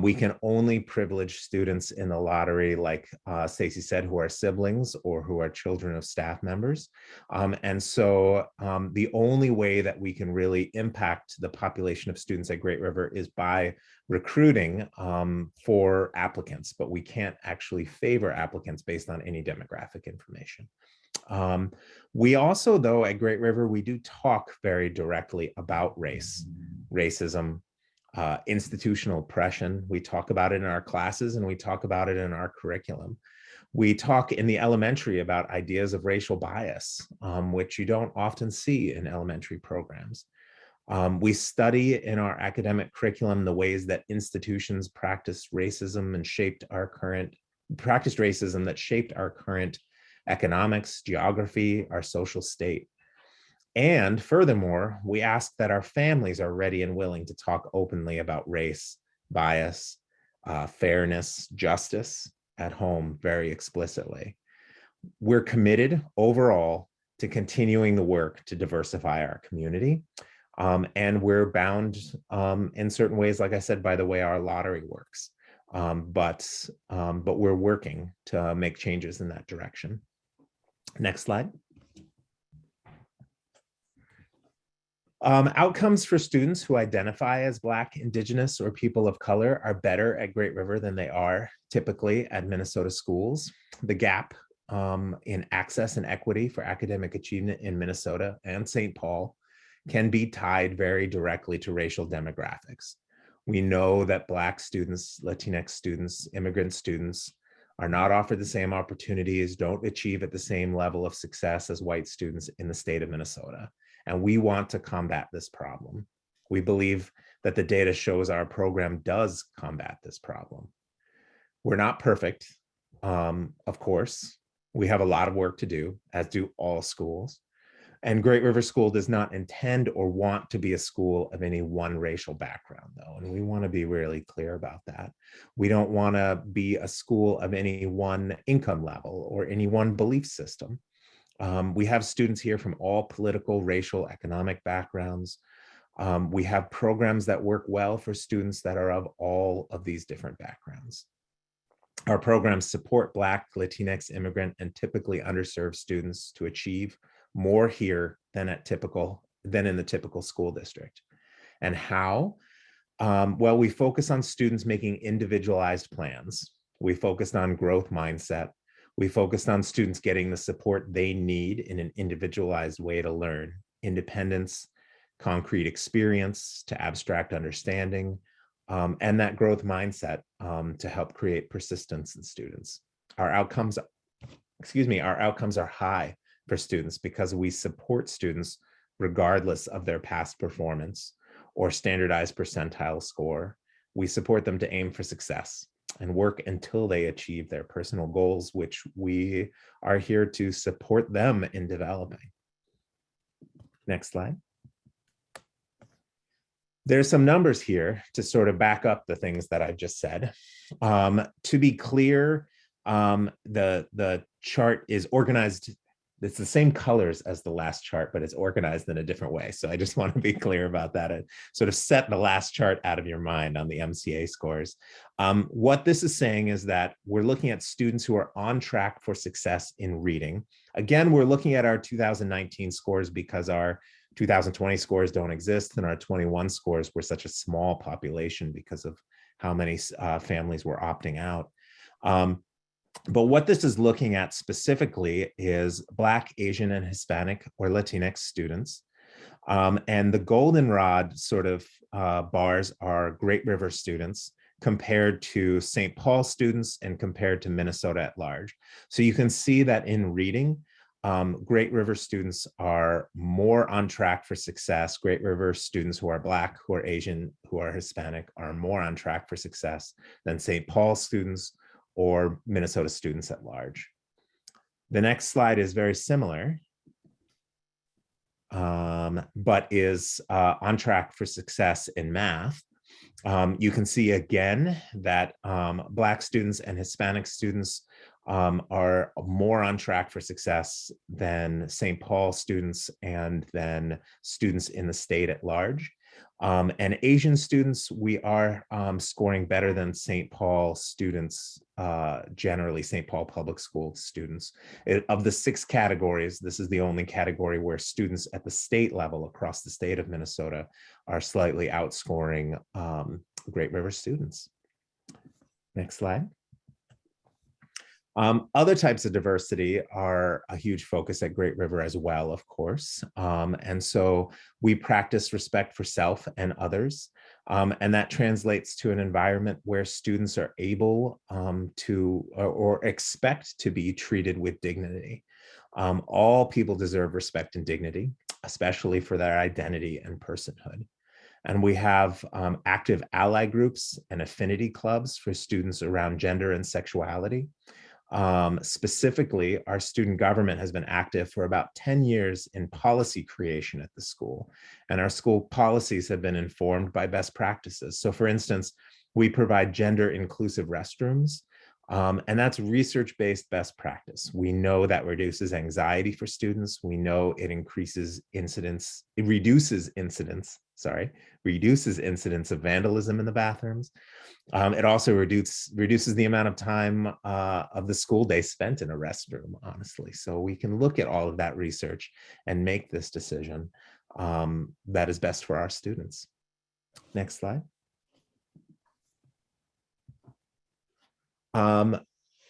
We can only privilege students in the lottery, like Stacy said, who are siblings or who are children of staff members. And so the only way that we can really impact the population of students at Great River is by recruiting for applicants, but we can't actually favor applicants based on any demographic information. We also, though, at Great River, we do talk very directly about race, racism, institutional oppression. We talk about it in our classes and we talk about it in our curriculum. We talk in the elementary about ideas of racial bias, which you don't often see in elementary programs. We study in our academic curriculum the ways that institutions practice racism that shaped our current economics, geography, our social state. And furthermore, we ask that our families are ready and willing to talk openly about race, bias, fairness, justice at home very explicitly. We're committed overall to continuing the work to diversify our community. And we're bound in certain ways, like I said, by the way our lottery works. But we're working to make changes in that direction. Next slide. Outcomes for students who identify as Black, Indigenous, or people of color are better at Great River than they are typically at Minnesota schools. The gap in access and equity for academic achievement in Minnesota and St. Paul can be tied very directly to racial demographics. We know that Black students, Latinx students, immigrant students are not offered the same opportunities, don't achieve at the same level of success as white students in the state of Minnesota. And we want to combat this problem. We believe that the data shows our program does combat this problem. We're not perfect, of course. We have a lot of work to do, as do all schools. And Great River School does not intend or want to be a school of any one racial background, though. And we want to be really clear about that. We don't want to be a school of any one income level or any one belief system. We have students here from all political, racial, economic backgrounds. We have programs that work well for students that are of all of these different backgrounds. Our programs support Black, Latinx, immigrant, and typically underserved students to achieve more here than at typical than in the typical school district. And how? Well, we focus on students making individualized plans. We focused on growth mindset. We focused on students getting the support they need in an individualized way to learn: independence, concrete experience to abstract understanding, and that growth mindset to help create persistence in students. Our outcomes, our outcomes are high for students because we support students regardless of their past performance or standardized percentile score. We support them to aim for success and work until they achieve their personal goals, which we are here to support them in developing. Next slide. There's some numbers here to sort of back up the things that I've just said. To be clear, the chart is organized. It's the same colors as the last chart, but it's organized in a different way. So I just want to be clear about that and sort of set the last chart out of your mind on the MCA scores. What this is saying is that we're looking at students who are on track for success in reading. Again, we're looking at our 2019 scores because our 2020 scores don't exist, and our 21 scores were such a small population because of how many families were opting out. But what this is looking at specifically is Black, Asian, and Hispanic or Latinx students. And the goldenrod sort of bars are Great River students compared to St. Paul students and compared to Minnesota at large. So you can see that in reading, Great River students are more on track for success. Great River students who are Black, who are Asian, who are Hispanic are more on track for success than St. Paul students or Minnesota students at large. The next slide is very similar, but is on track for success in math. You can see again that Black students and Hispanic students are more on track for success than St. Paul students and then students in the state at large. And Asian students, we are scoring better than St. Paul students, generally St. Paul public school students. Of the 6 categories, this is the only category where students at the state level across the state of Minnesota are slightly outscoring Great River students. Next slide. Other types of diversity are a huge focus at Great River as well, of course. And so we practice respect for self and others. And that translates to an environment where students are able to or expect to be treated with dignity. All people deserve respect and dignity, especially for their identity and personhood. And we have active ally groups and affinity clubs for students around gender and sexuality. Specifically, our student government has been active for about 10 years in policy creation at the school, and our school policies have been informed by best practices. So for instance, we provide gender inclusive restrooms, and that's research-based best practice. We know that reduces anxiety for students. We know it reduces incidents of vandalism in the bathrooms. It also reduces the amount of time of the school day spent in a restroom, honestly. So we can look at all of that research and make this decision that is best for our students. Next slide.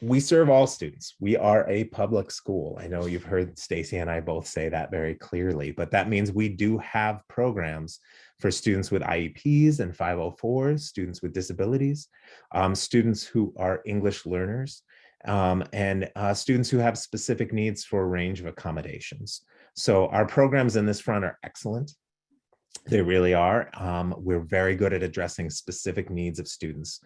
We serve all students. We are a public school. I know you've heard Stacy and I both say that very clearly, but that means we do have programs for students with IEPs and 504s, students with disabilities, students who are English learners, and students who have specific needs for a range of accommodations. So our programs in this front are excellent. They really are. We're very good at addressing specific needs of students.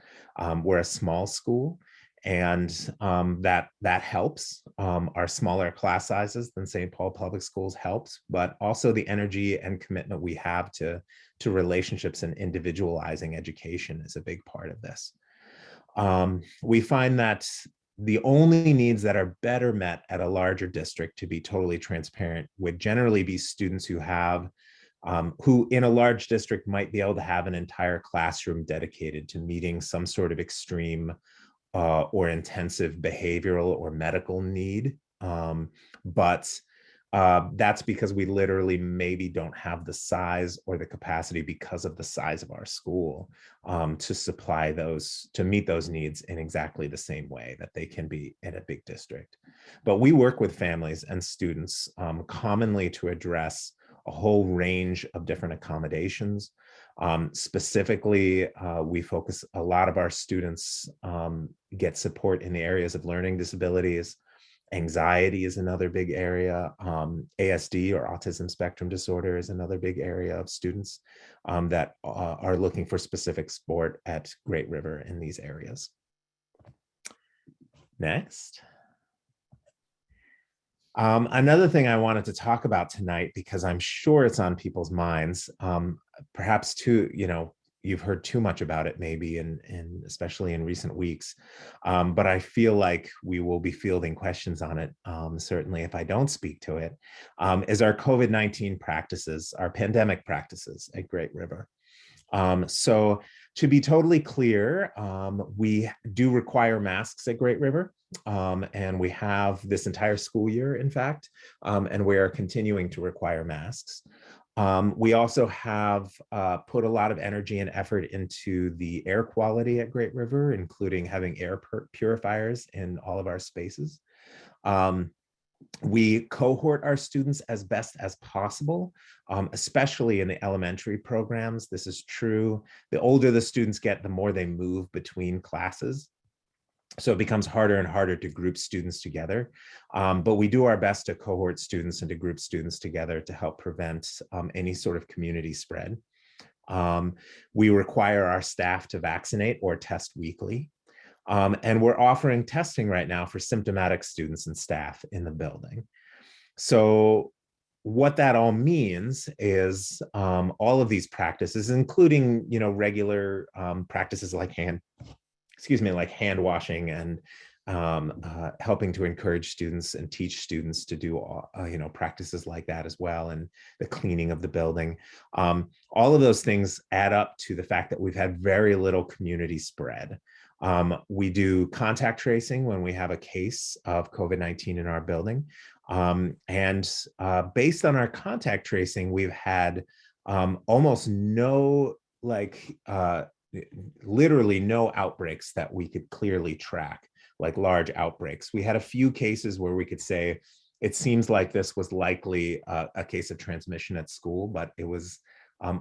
We're a small school, and that helps. Our smaller class sizes than St. Paul Public Schools helps, but also the energy and commitment we have to relationships and individualizing education is a big part of this. We find that the only needs that are better met at a larger district, to be totally transparent, would generally be students who have who in a large district might be able to have an entire classroom dedicated to meeting some sort of extreme or intensive behavioral or medical need. But That's because we literally maybe don't have the size or the capacity because of the size of our school to supply those, to meet those needs in exactly the same way that they can be in a big district. But we work with families and students commonly to address a whole range of different accommodations. Specifically, we focus, a lot of our students get support in the areas of learning disabilities. Anxiety is another big area. ASD, or autism spectrum disorder, is another big area of students that are looking for specific support at Great River in these areas. Next. Another thing I wanted to talk about tonight, because I'm sure it's on people's minds, perhaps too, you've heard too much about it maybe, and especially in recent weeks, but I feel like we will be fielding questions on it, certainly if I don't speak to it, is our COVID-19 practices, our pandemic practices at Great River. So to be totally clear, we do require masks at Great River, and we have this entire school year, in fact, and we are continuing to require masks. We also have put a lot of energy and effort into the air quality at Great River, including having air purifiers in all of our spaces. We cohort our students as best as possible, especially in the elementary programs. This is true. The older the students get, the more they move between classes. So it becomes harder and harder to group students together. But we do our best to cohort students and to group students together to help prevent any sort of community spread. We require our staff to vaccinate or test weekly. And we're offering testing right now for symptomatic students and staff in the building. So what that all means is all of these practices, including regular practices like hand washing and helping to encourage students and teach students to do practices like that as well, and the cleaning of the building. All of those things add up to the fact that we've had very little community spread. We do contact tracing when we have a case of COVID-19 in our building. And based on our contact tracing, we've had almost no, literally no outbreaks that we could clearly track, like large outbreaks. We had a few cases where we could say, it seems like this was likely a case of transmission at school, but it was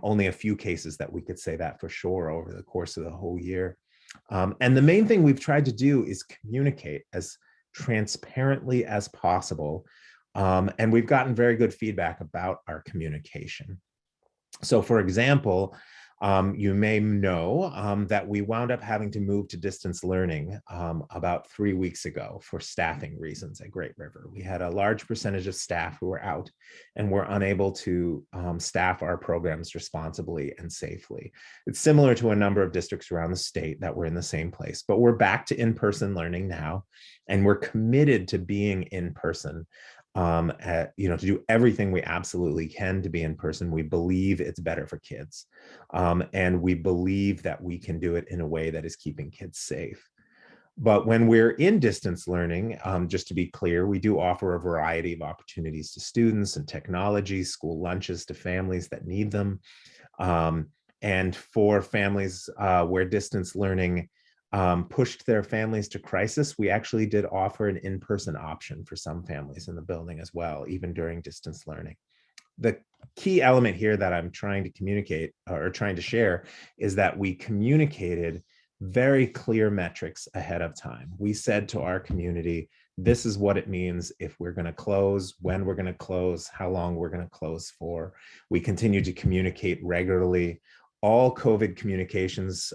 only a few cases that we could say that for sure over the course of the whole year. And the main thing we've tried to do is communicate as transparently as possible. And we've gotten very good feedback about our communication. So for example, you may know that we wound up having to move to distance learning about 3 weeks ago for staffing reasons at Great River. We had a large percentage of staff who were out and were unable to staff our programs responsibly and safely. It's similar to a number of districts around the state that were in the same place, but we're back to in-person learning now, and we're committed to being in person. To do everything we absolutely can to be in person. We believe it's better for kids. And we believe that we can do it in a way that is keeping kids safe. But when we're in distance learning, just to be clear, we do offer a variety of opportunities to students and technology, school lunches to families that need them. And for families where distance learning pushed their families to crisis, we actually did offer an in-person option for some families in the building as well, even during distance learning. The key element here that I'm trying to communicate or trying to share is that we communicated very clear metrics ahead of time. We said to our community, this is what it means if we're going to close, when we're going to close, how long we're going to close for. We continue to communicate regularly. All COVID communications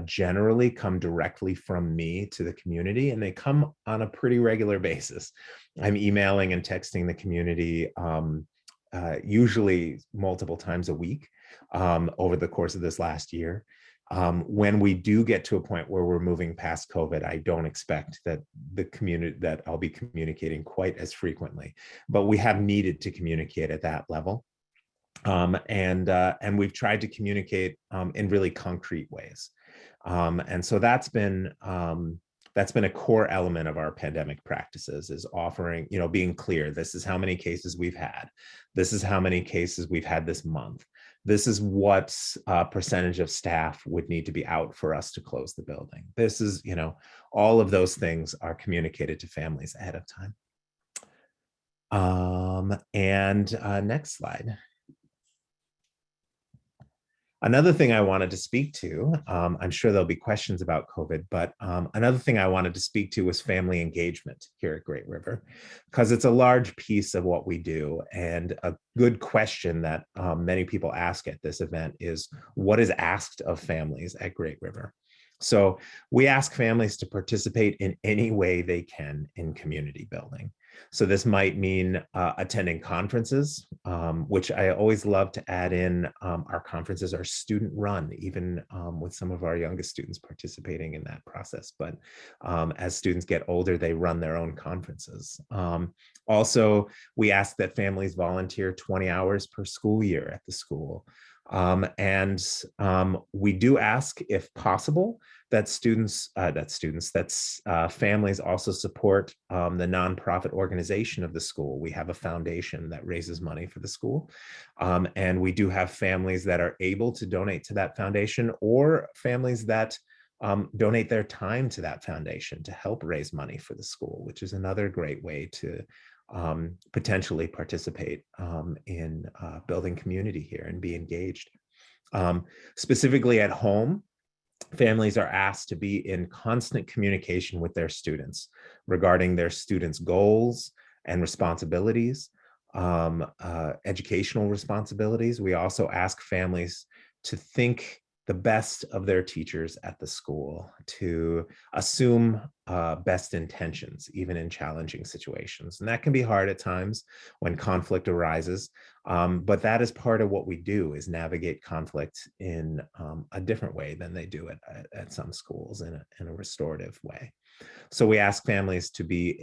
generally come directly from me to the community, and they come on a pretty regular basis. I'm emailing and texting the community usually multiple times a week over the course of this last year. When we do get to a point where we're moving past COVID, I don't expect that that I'll be communicating quite as frequently, but we have needed to communicate at that level. And we've tried to communicate in really concrete ways. And so that's been That's been a core element of our pandemic practices, is offering, being clear, this is how many cases we've had. This is how many cases we've had this month. This is what percentage of staff would need to be out for us to close the building. This is, all of those things are communicated to families ahead of time. Next slide. Another thing I wanted to speak to, I'm sure there'll be questions about COVID, but another thing I wanted to speak to was family engagement here at Great River, because it's a large piece of what we do. And a good question that many people ask at this event is, what is asked of families at Great River? So we ask families to participate in any way they can in community building. So this might mean attending conferences, which I always love to add in. Our conferences are student run, even with some of our youngest students participating in that process. But as students get older, they run their own conferences. Also, we ask that families volunteer 20 hours per school year at the school. We do ask, if possible, that families also support the nonprofit organization of the school. We have a foundation that raises money for the school. And we do have families that are able to donate to that foundation, or families that donate their time to that foundation to help raise money for the school, which is another great way to potentially participate in building community here and be engaged. Specifically at home, families are asked to be in constant communication with their students regarding their students' goals and responsibilities, educational responsibilities. We also ask families to think the best of their teachers at the school, to assume best intentions, even in challenging situations. And that can be hard at times when conflict arises, but that is part of what we do, is navigate conflict in a different way than they do at some schools, in a restorative way. So we ask families to be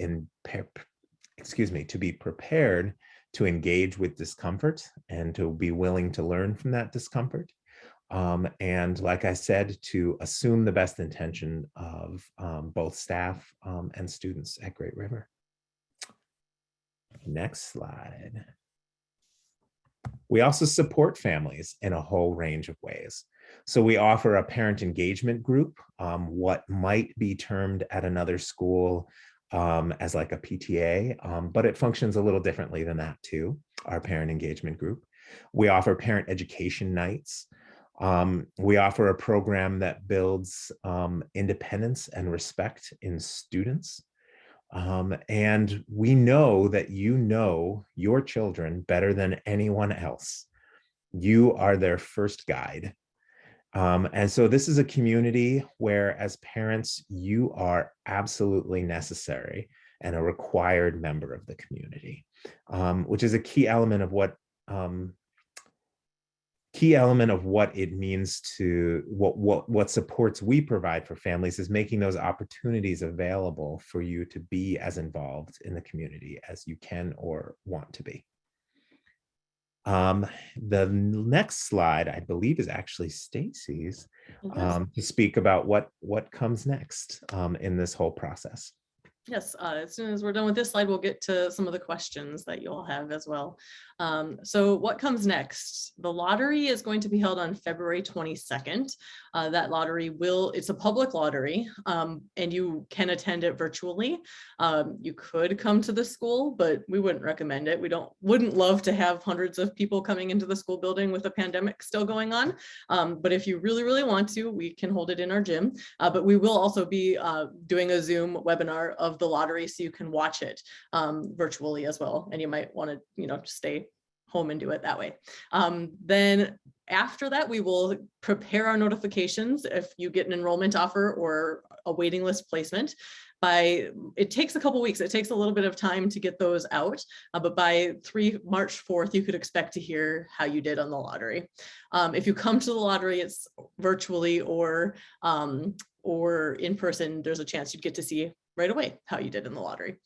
prepared to engage with discomfort and to be willing to learn from that discomfort. And like I said, to assume the best intention of both staff and students at Great River. Next slide. We also support families in a whole range of ways. So we offer a parent engagement group, what might be termed at another school as like a PTA, but it functions a little differently than that too, our parent engagement group. We offer parent education nights. We offer a program that builds independence and respect in students. And we know that you know your children better than anyone else. You are their first guide. And so this is a community where, as parents, you are absolutely necessary and a required member of the community, which is a key element of what it means to what supports we provide for families, is making those opportunities available for you to be as involved in the community as you can or want to be. The next slide, I believe, is actually Stacy's to speak about what comes next in this whole process. Yes, as soon as we're done with this slide, we'll get to some of the questions that you'll have as well. So what comes next? The lottery is going to be held on February 22nd. That lottery it's a public lottery, and you can attend it virtually. You could come to the school, but we wouldn't recommend it. We wouldn't love to have hundreds of people coming into the school building with a pandemic still going on. But if you really, really want to, we can hold it in our gym. But we will also be doing a Zoom webinar of the lottery, so you can watch it virtually as well. And you might want to, stay home and do it that way. Then after that, we will prepare our notifications if you get an enrollment offer or a waiting list placement. It takes a couple weeks. It takes a little bit of time to get those out, but by March 4th, you could expect to hear how you did on the lottery. If you come to the lottery, it's virtually or in person, there's a chance you'd get to see right away how you did in the lottery.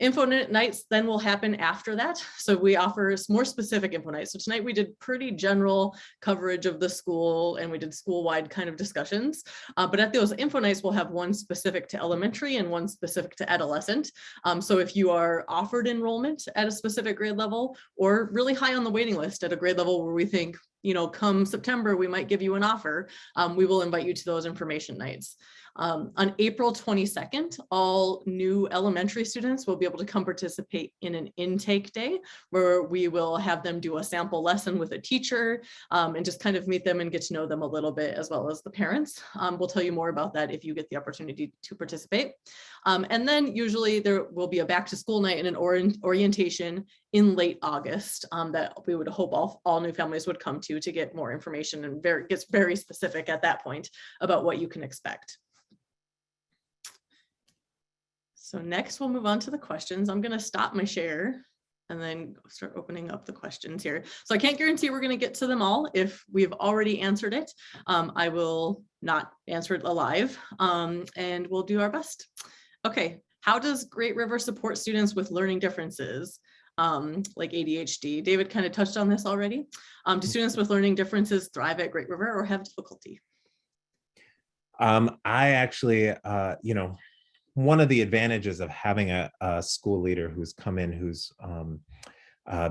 Info nights then will happen after that. So we offer more specific info nights. So tonight we did pretty general coverage of the school and we did school-wide kind of discussions. But at those info nights, we'll have one specific to elementary and one specific to adolescent. So if you are offered enrollment at a specific grade level or really high on the waiting list at a grade level where we think, you know, come September, we might give you an offer, we will invite you to those information nights. On April 22nd, all new elementary students will be able to come participate in an intake day where we will have them do a sample lesson with a teacher and just kind of meet them and get to know them a little bit, as well as the parents. We'll tell you more about that if you get the opportunity to participate. And then usually there will be a back to school night and an orientation in late August that we would hope all new families would come to get more information, and gets very specific at that point about what you can expect. So next we'll move on to the questions. I'm going to stop my share and then start opening up the questions here. So I can't guarantee we're going to get to them all. If we've already answered it, I will not answer it alive, and we'll do our best. Okay, how does Great River support students with learning differences like ADHD? David kind of touched on this already. Do students with learning differences thrive at Great River or have difficulty? I actually, you know, one of the advantages of having a school leader who's come in, who's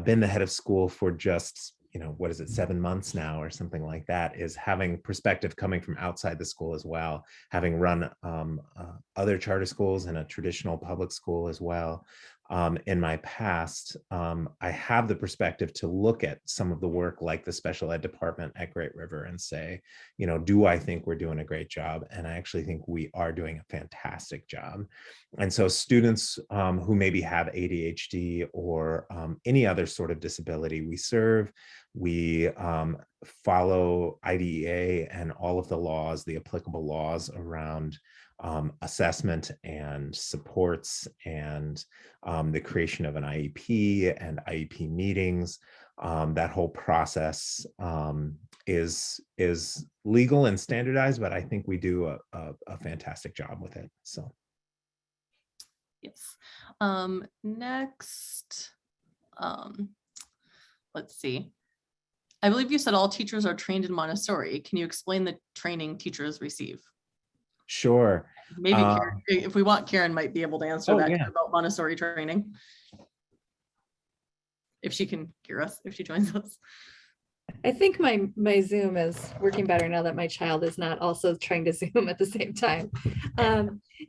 been the head of school for just, you know, what is it, 7 months now or something like that, is having perspective coming from outside the school as well, having run other charter schools and a traditional public school as well. In my past, I have the perspective to look at some of the work like the special ed department at Great River and say, you know, do I think we're doing a great job? And I actually think we are doing a fantastic job. And so students who maybe have ADHD or any other sort of disability we serve, we follow IDEA and all of the laws, the applicable laws around assessment and supports and the creation of an IEP and IEP meetings. That whole process is legal and standardized, but I think we do a fantastic job with it. So. Yes. Next, let's see. I believe you said all teachers are trained in Montessori. Can you explain the training teachers receive? Sure. Maybe Karen, if we want, Karen might be able to answer that about Montessori training. If she can hear us, if she joins us. I think my Zoom is working better now that my child is not also trying to Zoom at the same time.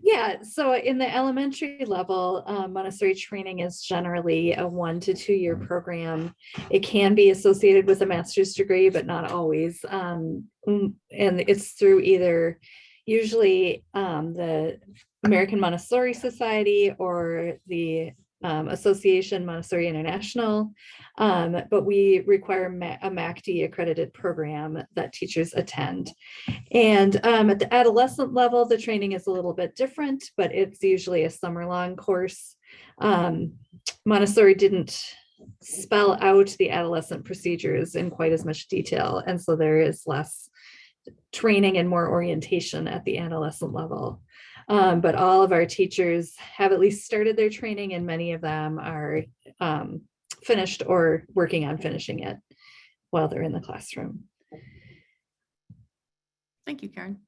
Yeah, so in the elementary level, Montessori training is generally a 1 to 2 year program. It can be associated with a master's degree, but not always. And it's through either usually the American Montessori Society or the Association Montessori International, but we require a MACD accredited program that teachers attend. And at the adolescent level, the training is a little bit different, but it's usually a summer-long course. Montessori didn't spell out the adolescent procedures in quite as much detail, and so there is less training and more orientation at the adolescent level. But all of our teachers have at least started their training, and many of them are finished or working on finishing it while they're in the classroom. Thank you, Karen.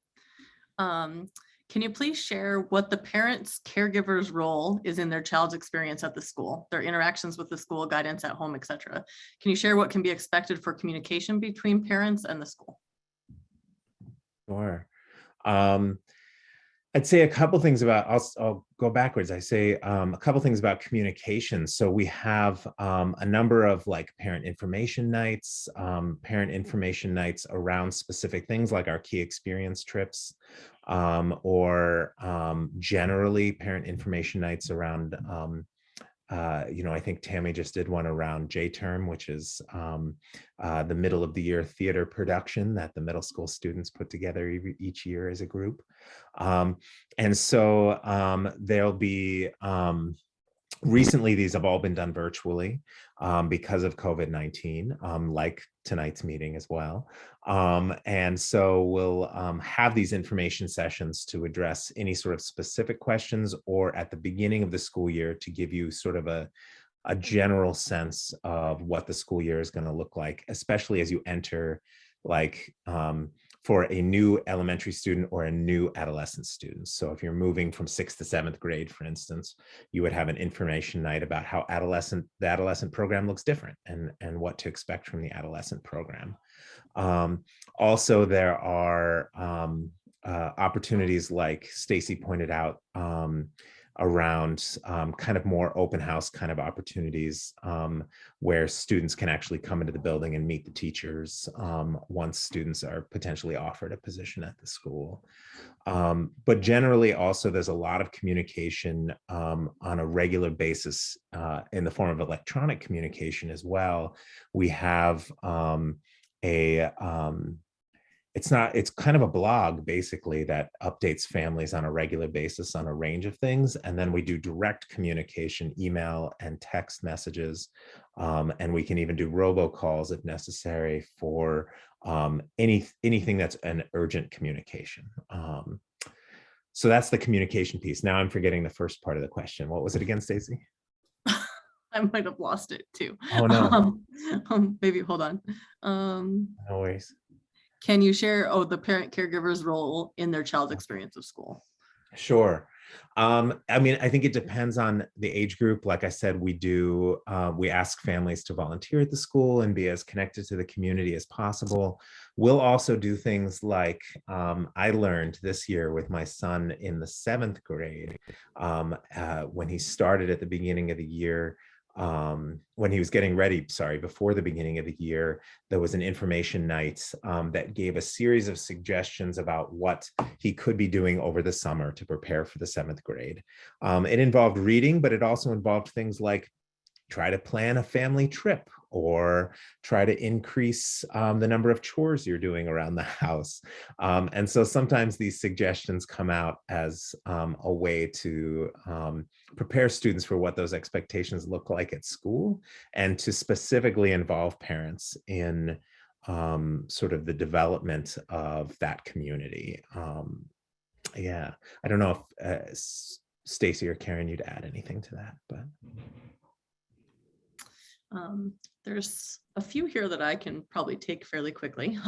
Can you please share what the parents' caregivers' role is in their child's experience at the school, their interactions with the school, guidance at home, etc.? Can you share what can be expected for communication between parents and the school? Sure. I'd say a couple things about, I'll go backwards. I say a couple things about communication. So we have a number of like parent information nights around specific things like our key experience trips, or generally parent information nights around, you know, I think Tammy just did one around J-term, which is the middle of the year theater production that the middle school students put together each year as a group. And so there'll be Recently, these have all been done virtually because of COVID-19, like tonight's meeting as well. And so we'll have these information sessions to address any sort of specific questions, or at the beginning of the school year to give you sort of a general sense of what the school year is going to look like, especially as you enter, like for a new elementary student or a new adolescent student. So if you're moving from 6th to 7th grade, for instance, you would have an information night about how the adolescent program looks different, and what to expect from the adolescent program. Also, there are opportunities, like Stacy pointed out, around kind of more open house kind of opportunities, where students can actually come into the building and meet the teachers once students are potentially offered a position at the school. But generally also there's a lot of communication on a regular basis in the form of electronic communication as well. We have it's kind of a blog basically that updates families on a regular basis on a range of things. And then we do direct communication, email and text messages. And we can even do robocalls if necessary for anything that's an urgent communication. So that's the communication piece. Now I'm forgetting the first part of the question. What was it again, Stacy? I might have lost it too. Oh no. Maybe hold on. No worries. Can you share the parent caregiver's role in their child's experience of school? Sure. I mean, I think it depends on the age group. Like I said, we ask families to volunteer at the school and be as connected to the community as possible. We'll also do things like I learned this year with my son in the 7th grade, when he started at the beginning of the year. When he was getting ready, before the beginning of the year, there was an information night that gave a series of suggestions about what he could be doing over the summer to prepare for the 7th grade. It involved reading, but it also involved things like try to plan a family trip, or try to increase the number of chores you're doing around the house. And so sometimes these suggestions come out as a way to prepare students for what those expectations look like at school, and to specifically involve parents in sort of the development of that community. Yeah, I don't know if Stacy or Karen, you'd add anything to that, but. There's a few here that I can probably take fairly quickly.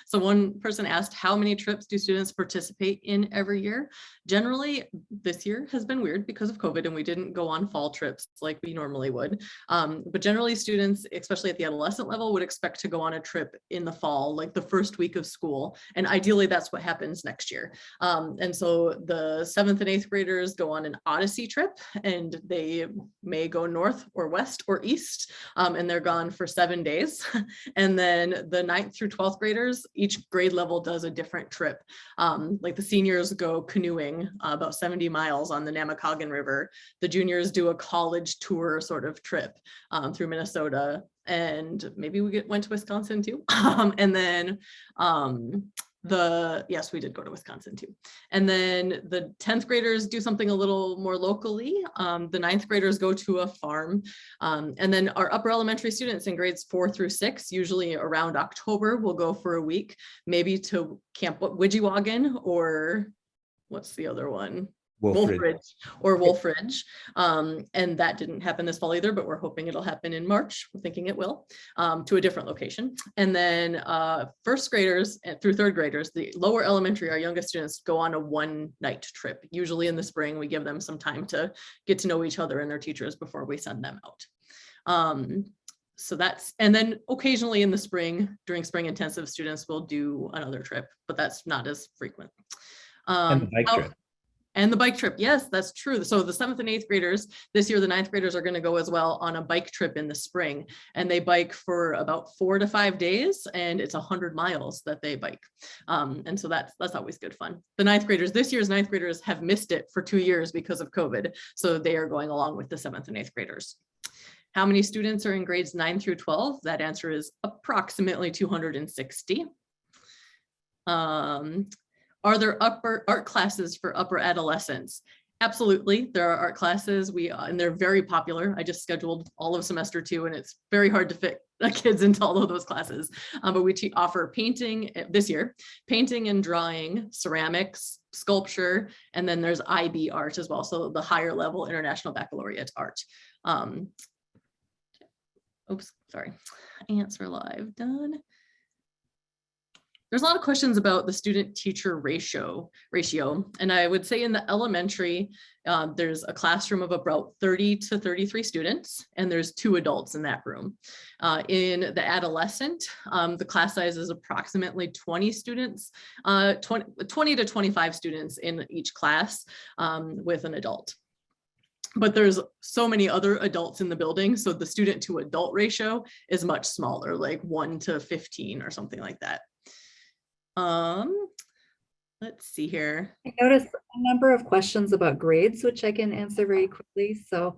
So one person asked, how many trips do students participate in every year? Generally, this year has been weird because of COVID and we didn't go on fall trips like we normally would. But generally students, especially at the adolescent level, would expect to go on a trip in the fall, like the first week of school. And ideally that's what happens next year. And so the 7th and 8th graders go on an Odyssey trip, and they may go north or west or east, and they're gone for 7 days. And then the 9th through 12th graders, each grade level does a different trip. Like the seniors go canoeing about 70 miles on the Namakagon River. The juniors do a college tour sort of trip through Minnesota, and maybe we went to Wisconsin too. And then yes, we did go to Wisconsin too. And then the 10th graders do something a little more locally. The 9th graders go to a farm. And then our upper elementary students in grades 4 through 6, usually around October, will go for a week, maybe to Camp Widgewagon, or what's the other one? Wolfridge. And that didn't happen this fall either, but we're hoping it'll happen in March. We're thinking it will, to a different location. And then first graders through 3rd graders, the lower elementary, our youngest students, go on a one-night trip. Usually in the spring, we give them some time to get to know each other and their teachers before we send them out. So that's, and then occasionally in the spring, during spring intensive, students will do another trip, but that's not as frequent. And the bike trip. And the bike trip, yes, that's true. So the 7th and 8th graders, this year the 9th graders are going to go as well on a bike trip in the spring. And they bike for about 4 to 5 days, and it's 100 miles that they bike. And so that's always good fun. The 9th graders, this year's 9th graders have missed it for 2 years because of COVID. So they are going along with the 7th and 8th graders. How many students are in grades 9 through 12? That answer is approximately 260. Are there upper art classes for upper adolescents? Absolutely. There are art classes, and they're very popular. I just scheduled all of semester 2, and it's very hard to fit kids into all of those classes. But we offer painting this year, painting and drawing, ceramics, sculpture, and then there's IB art as well. So the higher level International Baccalaureate art. Oops, sorry. Answer live, done. There's a lot of questions about the student-teacher ratio, and I would say in the elementary, there's a classroom of about 30 to 33 students, and there's 2 adults in that room. In the adolescent, the class size is approximately 20 students, 20 to 25 students in each class with an adult. But there's so many other adults in the building, so the student to adult ratio is much smaller, like 1 to 15 or something like that. Let's see here. I noticed a number of questions about grades, which I can answer very quickly. So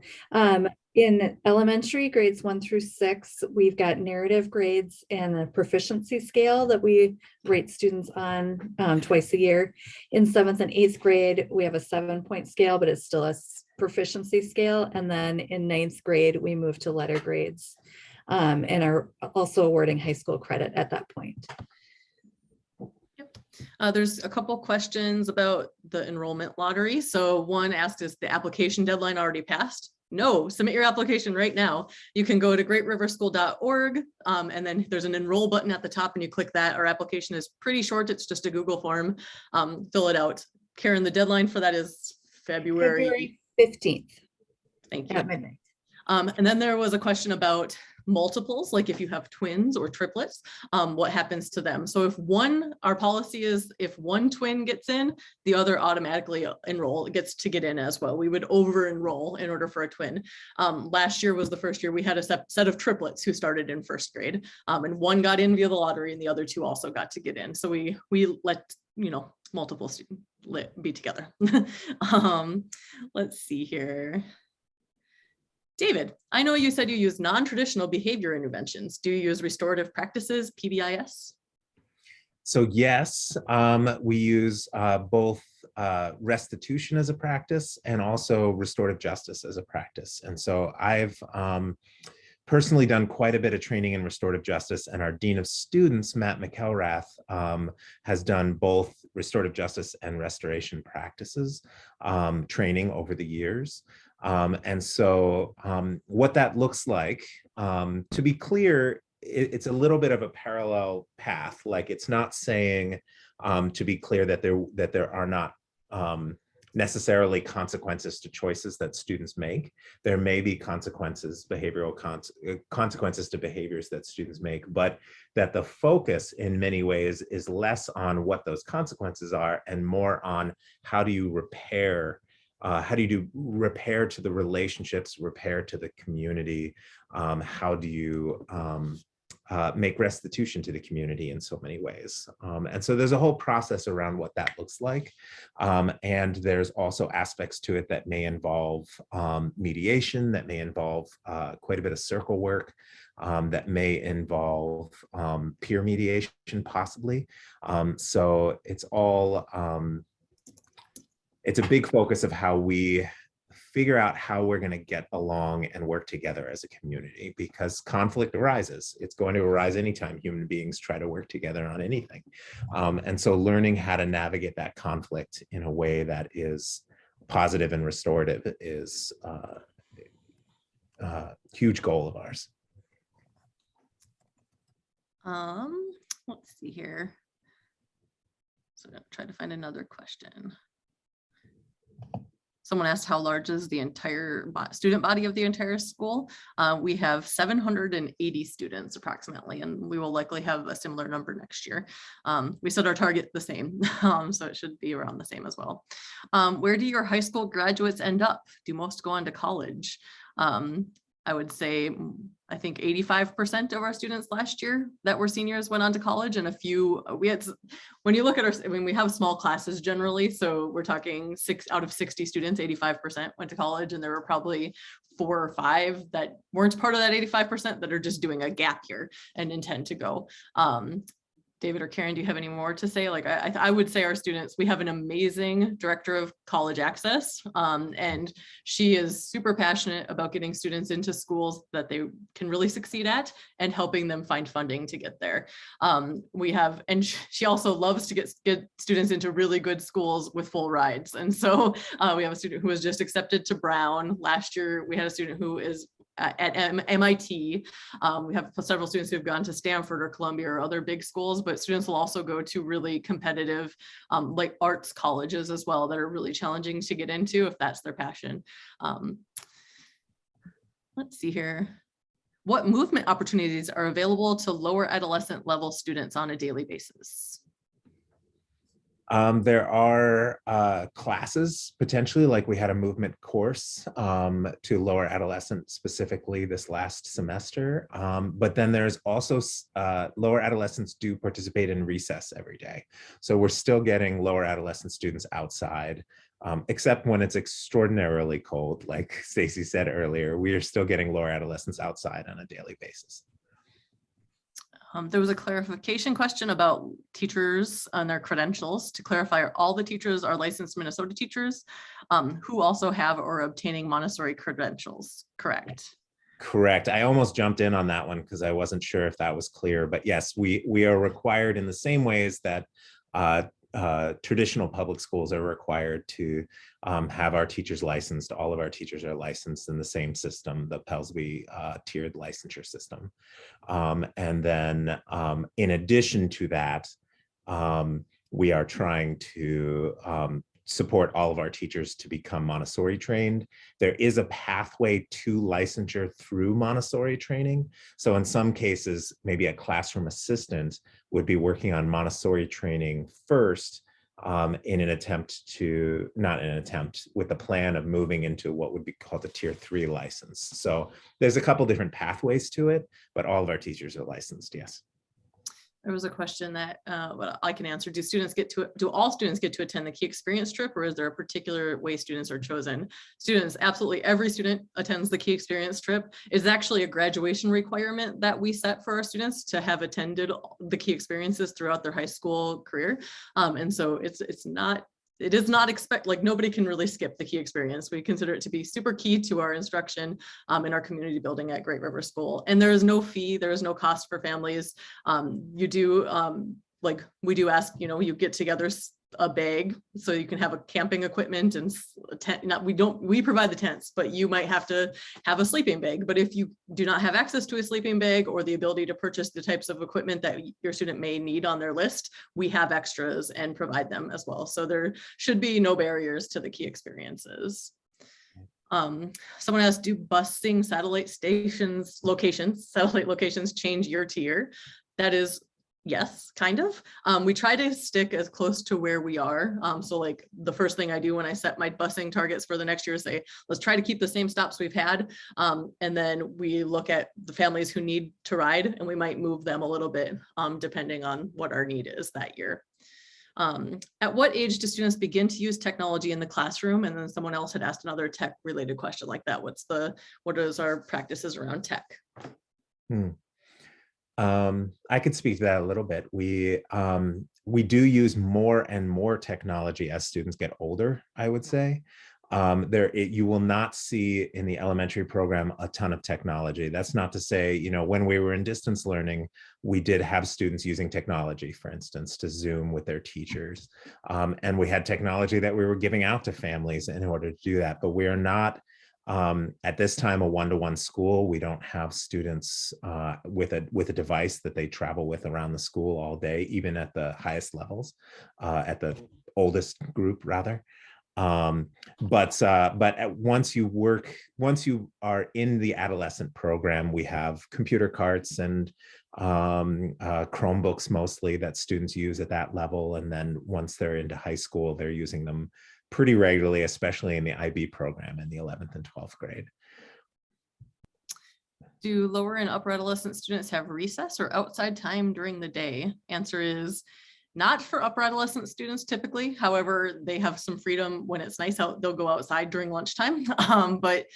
in elementary grades 1 through 6, we've got narrative grades and a proficiency scale that we rate students on twice a year. In 7th and 8th grade, we have a 7-point scale, but it's still a proficiency scale. And then in 9th grade, we move to letter grades and are also awarding high school credit at that point. There's a couple questions about the enrollment lottery. So one asks, is the application deadline already passed? No, submit your application right now. You can go to greatriverschool.org and then there's an enroll button at the top and you click that. Our application is pretty short. It's just a Google form. Fill it out. Karen, the deadline for that is February 15th. Thank you. At midnight. And then there was a question about multiples, like if you have twins or triplets, what happens to them? So our policy is if one twin gets in, the other automatically gets to get in as well. We would over enroll in order for a twin. Last year was the first year we had a set of triplets who started in 1st grade, and one got in via the lottery and the other 2 also got to get in. So we let, multiple students be together. Let's see here. David, I know you said you use non-traditional behavior interventions. Do you use restorative practices, PBIS? So yes, we use both restitution as a practice and also restorative justice as a practice. And so I've personally done quite a bit of training in restorative justice, and our Dean of Students, Matt McElrath, has done both restorative justice and restoration practices training over the years. And so what that looks like, to be clear, it's a little bit of a parallel path. Like, it's not saying, to be clear, that there are not necessarily consequences to choices that students make. There may be behavioral consequences to behaviors that students make, but that the focus in many ways is less on what those consequences are and more on how do you repair. How do you do repair to the relationships, repair to the community? How do you make restitution to the community in so many ways? And so there's a whole process around what that looks like. And there's also aspects to it that may involve mediation, that may involve quite a bit of circle work, that may involve peer mediation possibly. So it's all, it's a big focus of how we figure out how we're going to get along and work together as a community, because conflict arises. It's going to arise anytime human beings try to work together on anything. And so learning how to navigate that conflict in a way that is positive and restorative is a huge goal of ours. Let's see here. So I'm going to try to find another question. Someone asked, how large is the entire student body of the entire school? We have 780 students approximately, and we will likely have a similar number next year. We set our target the same, so it should be around the same as well. Where do your high school graduates end up? Do most go on to college? I would say, I think 85% of our students last year that were seniors went on to college, and a few, when you look at our, we have small classes generally, so we're talking 6 out of 60 students, 85% went to college, and there were probably 4 or 5 that weren't part of that 85% that are just doing a gap year and intend to go. David or Karen, do you have any more to say? Like, I would say our students, we have an amazing director of college access, and she is super passionate about getting students into schools that they can really succeed at and helping them find funding to get there. We have, and she also loves to get students into really good schools with full rides. And so we have a student who was just accepted to Brown. Last year, we had a student who is at MIT. We have several students who've gone to Stanford or Columbia or other big schools, but students will also go to really competitive like arts colleges as well that are really challenging to get into if that's their passion. Let's see here. What movement opportunities are available to lower adolescent level students on a daily basis? There are classes potentially, like we had a movement course to lower adolescent specifically this last semester. But then there's also lower adolescents do participate in recess every day. So we're still getting lower adolescent students outside, except when it's extraordinarily cold, like Stacy said earlier, we are still getting lower adolescents outside on a daily basis. There was a clarification question about teachers and their credentials. To clarify, all the teachers are licensed Minnesota teachers who also have or are obtaining Montessori credentials, correct? Correct. I almost jumped in on that one because I wasn't sure if that was clear, but yes, we are required in the same ways that traditional public schools are required to have our teachers licensed. All of our teachers are licensed in the same system, the Pelsby tiered licensure system. And then in addition to that, we are trying to support all of our teachers to become Montessori trained. There is a pathway to licensure through Montessori training. So in some cases, maybe a classroom assistant would be working on Montessori training first in an attempt to, not an attempt, with the plan of moving into what would be called a tier 3 license. So there's a couple different pathways to it, but all of our teachers are licensed, yes. There was a question that well, I can answer. Do all students get to attend the Key Experience trip, or is there a particular way students are chosen? Students, absolutely every student attends the Key Experience trip. It's actually a graduation requirement that we set for our students to have attended the Key Experiences throughout their high school career. And so it is not like nobody can really skip the Key Experience. We consider it to be super key to our instruction in our community building at Great River School. And there is no fee, there is no cost for families. You do, like we do ask, you get together a bag so you can have a camping equipment and a tent. We provide the tents, but you might have to have a sleeping bag. But if you do not have access to a sleeping bag or the ability to purchase the types of equipment that your student may need on their list, we have extras and provide them as well. So there should be no barriers to the Key Experiences. Someone asked, do busing satellite locations change year to year? That is yes, kind of. We try to stick as close to where we are. So like the first thing I do when I set my busing targets for the next year is say, let's try to keep the same stops we've had. And then we look at the families who need to ride and we might move them a little bit depending on what our need is that year. At what age do students begin to use technology in the classroom? And then someone else had asked another tech related question like that. What is our practices around tech? I could speak to that a little bit. We do use more and more technology as students get older, I would say. You will not see in the elementary program a ton of technology. That's not to say, when we were in distance learning, we did have students using technology, for instance, to Zoom with their teachers. And we had technology that we were giving out to families in order to do that, but we are not at this time a one-to-one school. We don't have students with a device that they travel with around the school all day, even at the highest levels, at the oldest group rather. But once you are in the adolescent program, we have computer carts and Chromebooks mostly that students use at that level. And then once they're into high school, they're using them pretty regularly, especially in the IB program in the 11th and 12th grade. Do lower and upper adolescent students have recess or outside time during the day? Answer is Not for upper adolescent students typically. However, they have some freedom when it's nice out, they'll go outside during lunchtime. But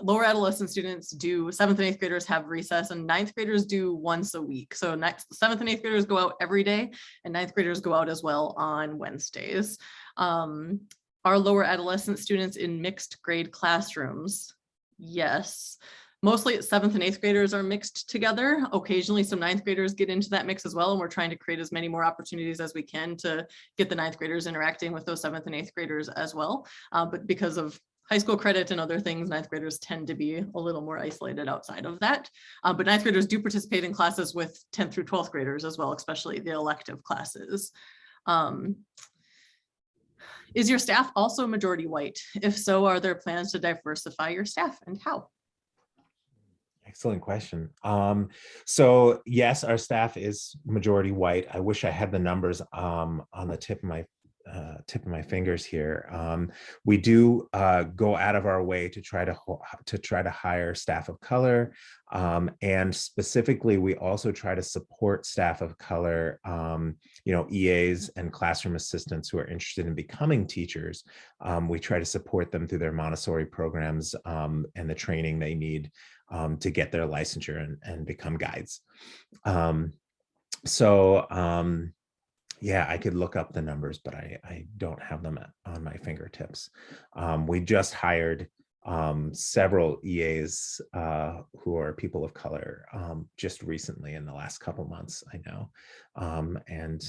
lower adolescent students do, 7th and 8th graders have recess, and 9th graders do once a week. So 7th and 8th graders go out every day, and 9th graders go out as well on Wednesdays. Are lower adolescent students in mixed grade classrooms? Yes. Mostly 7th and 8th graders are mixed together. Occasionally some 9th graders get into that mix as well. And we're trying to create as many more opportunities as we can to get the 9th graders interacting with those 7th and 8th graders as well. But because of high school credit and other things, 9th graders tend to be a little more isolated outside of that. But 9th graders do participate in classes with 10th through 12th graders as well, especially the elective classes. Is your staff also majority white? If so, are there plans to diversify your staff, and how? Excellent question. So yes, our staff is majority white. I wish I had the numbers on the tip of my fingers here. We do go out of our way to try to hire staff of color, and specifically, we also try to support staff of color, EAs and classroom assistants who are interested in becoming teachers. We try to support them through their Montessori programs and the training they need to get their licensure and become guides. Yeah, I could look up the numbers, but I don't have them on my fingertips. We just hired several EAs who are people of color just recently in the last couple months, I know. And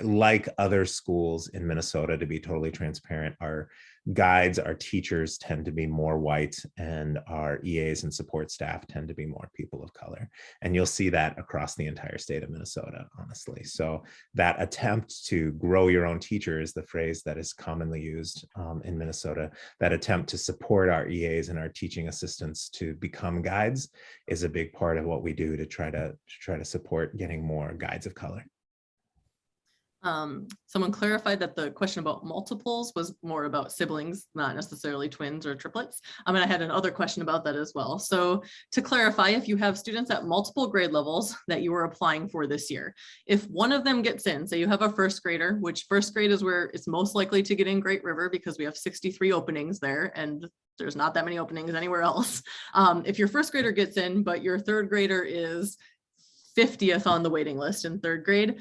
like other schools in Minnesota, to be totally transparent, our guides, our teachers tend to be more white, and our EAs and support staff tend to be more people of color. And you'll see that across the entire state of Minnesota, honestly. So that attempt to grow your own teacher is the phrase that is commonly used in Minnesota. That attempt to support our EAs and our teaching assistants to become guides is a big part of what we do to try to support getting more guides of color. Someone clarified that the question about multiples was more about siblings, not necessarily twins or triplets. And I had another question about that as well. So to clarify, if you have students at multiple grade levels that you are applying for this year, if one of them gets in, say you have a first grader, which first grade is where it's most likely to get in Great River because we have 63 openings there and there's not that many openings anywhere else. If your first grader gets in, but your third grader is 50th on the waiting list in third grade,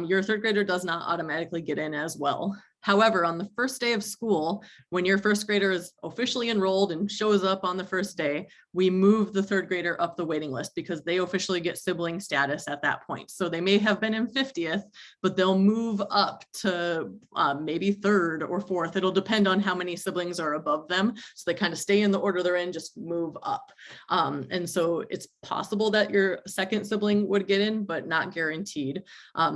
your third grader does not automatically get in as well. However, on the first day of school, when your first grader is officially enrolled and shows up on the first day, we move the third grader up the waiting list because they officially get sibling status at that point. So they may have been in 50th, but they'll move up to maybe third or fourth. It'll depend on how many siblings are above them. So they kind of stay in the order they're in, just move up. And so it's possible that your second sibling would get in, but not guaranteed.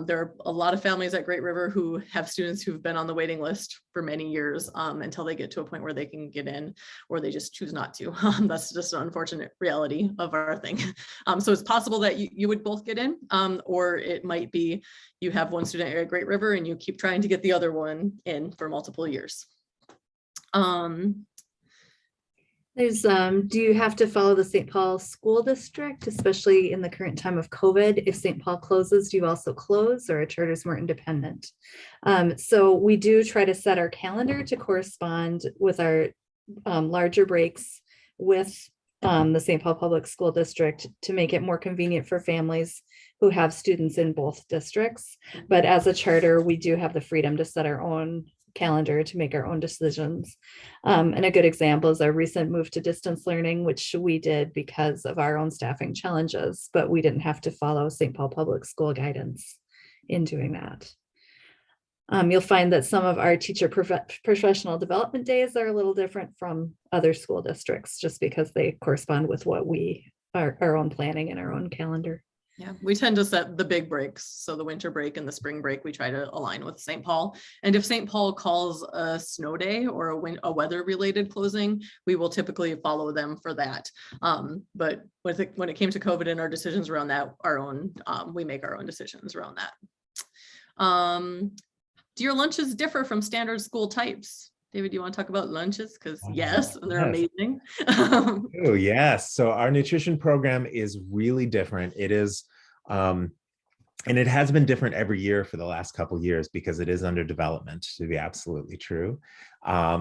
There are a lot of families at Great River who have students who've been on the waiting list for many years until they get to a point where they can get in, or they just choose not to. That's just an unfortunate reality of our thing. So it's possible that you would both get in, or it might be you have one student at Great River and you keep trying to get the other one in for multiple years. Do you have to follow the St. Paul school district, especially in the current time of COVID? If St. Paul closes, do you also close, or are charters more independent? So we do try to set our calendar to correspond with our larger breaks with the St. Paul Public School District to make it more convenient for families who have students in both districts. But as a charter, we do have the freedom to set our own calendar to make our own decisions. And a good example is our recent move to distance learning, which we did because of our own staffing challenges, but we didn't have to follow St. Paul Public School guidance in doing that. You'll find that some of our teacher professional development days are a little different from other school districts just because they correspond with what our own planning and our own calendar. Yeah, we tend to set the big breaks. So the winter break and the spring break, we try to align with St. Paul. And if St. Paul calls a snow day or a weather related closing, we will typically follow them for that. But when it came to COVID and our decisions around that, we make our own decisions around that. Do your lunches differ from standard school types? David, do you want to talk about lunches? Because yes, they're amazing. Oh, yes. So our nutrition program is really different. It is and it has been different every year for the last couple of years because it is under development, to be absolutely true.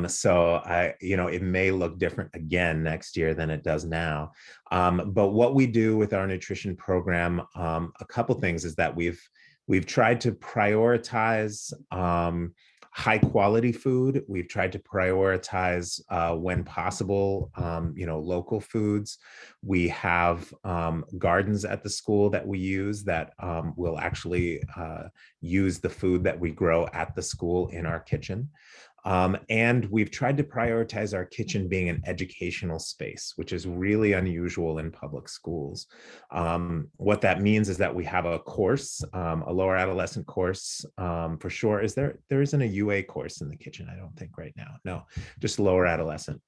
So it may look different again next year than it does now. But what we do with our nutrition program, a couple things is that we've tried to prioritize high quality food. We've tried to prioritize when possible, local foods. We have gardens at the school that we use that will actually use the food that we grow at the school in our kitchen. And we've tried to prioritize our kitchen being an educational space, which is really unusual in public schools. What that means is that we have a course, a lower adolescent course, for sure. There isn't a UA course in the kitchen, I don't think right now. No, just lower adolescent.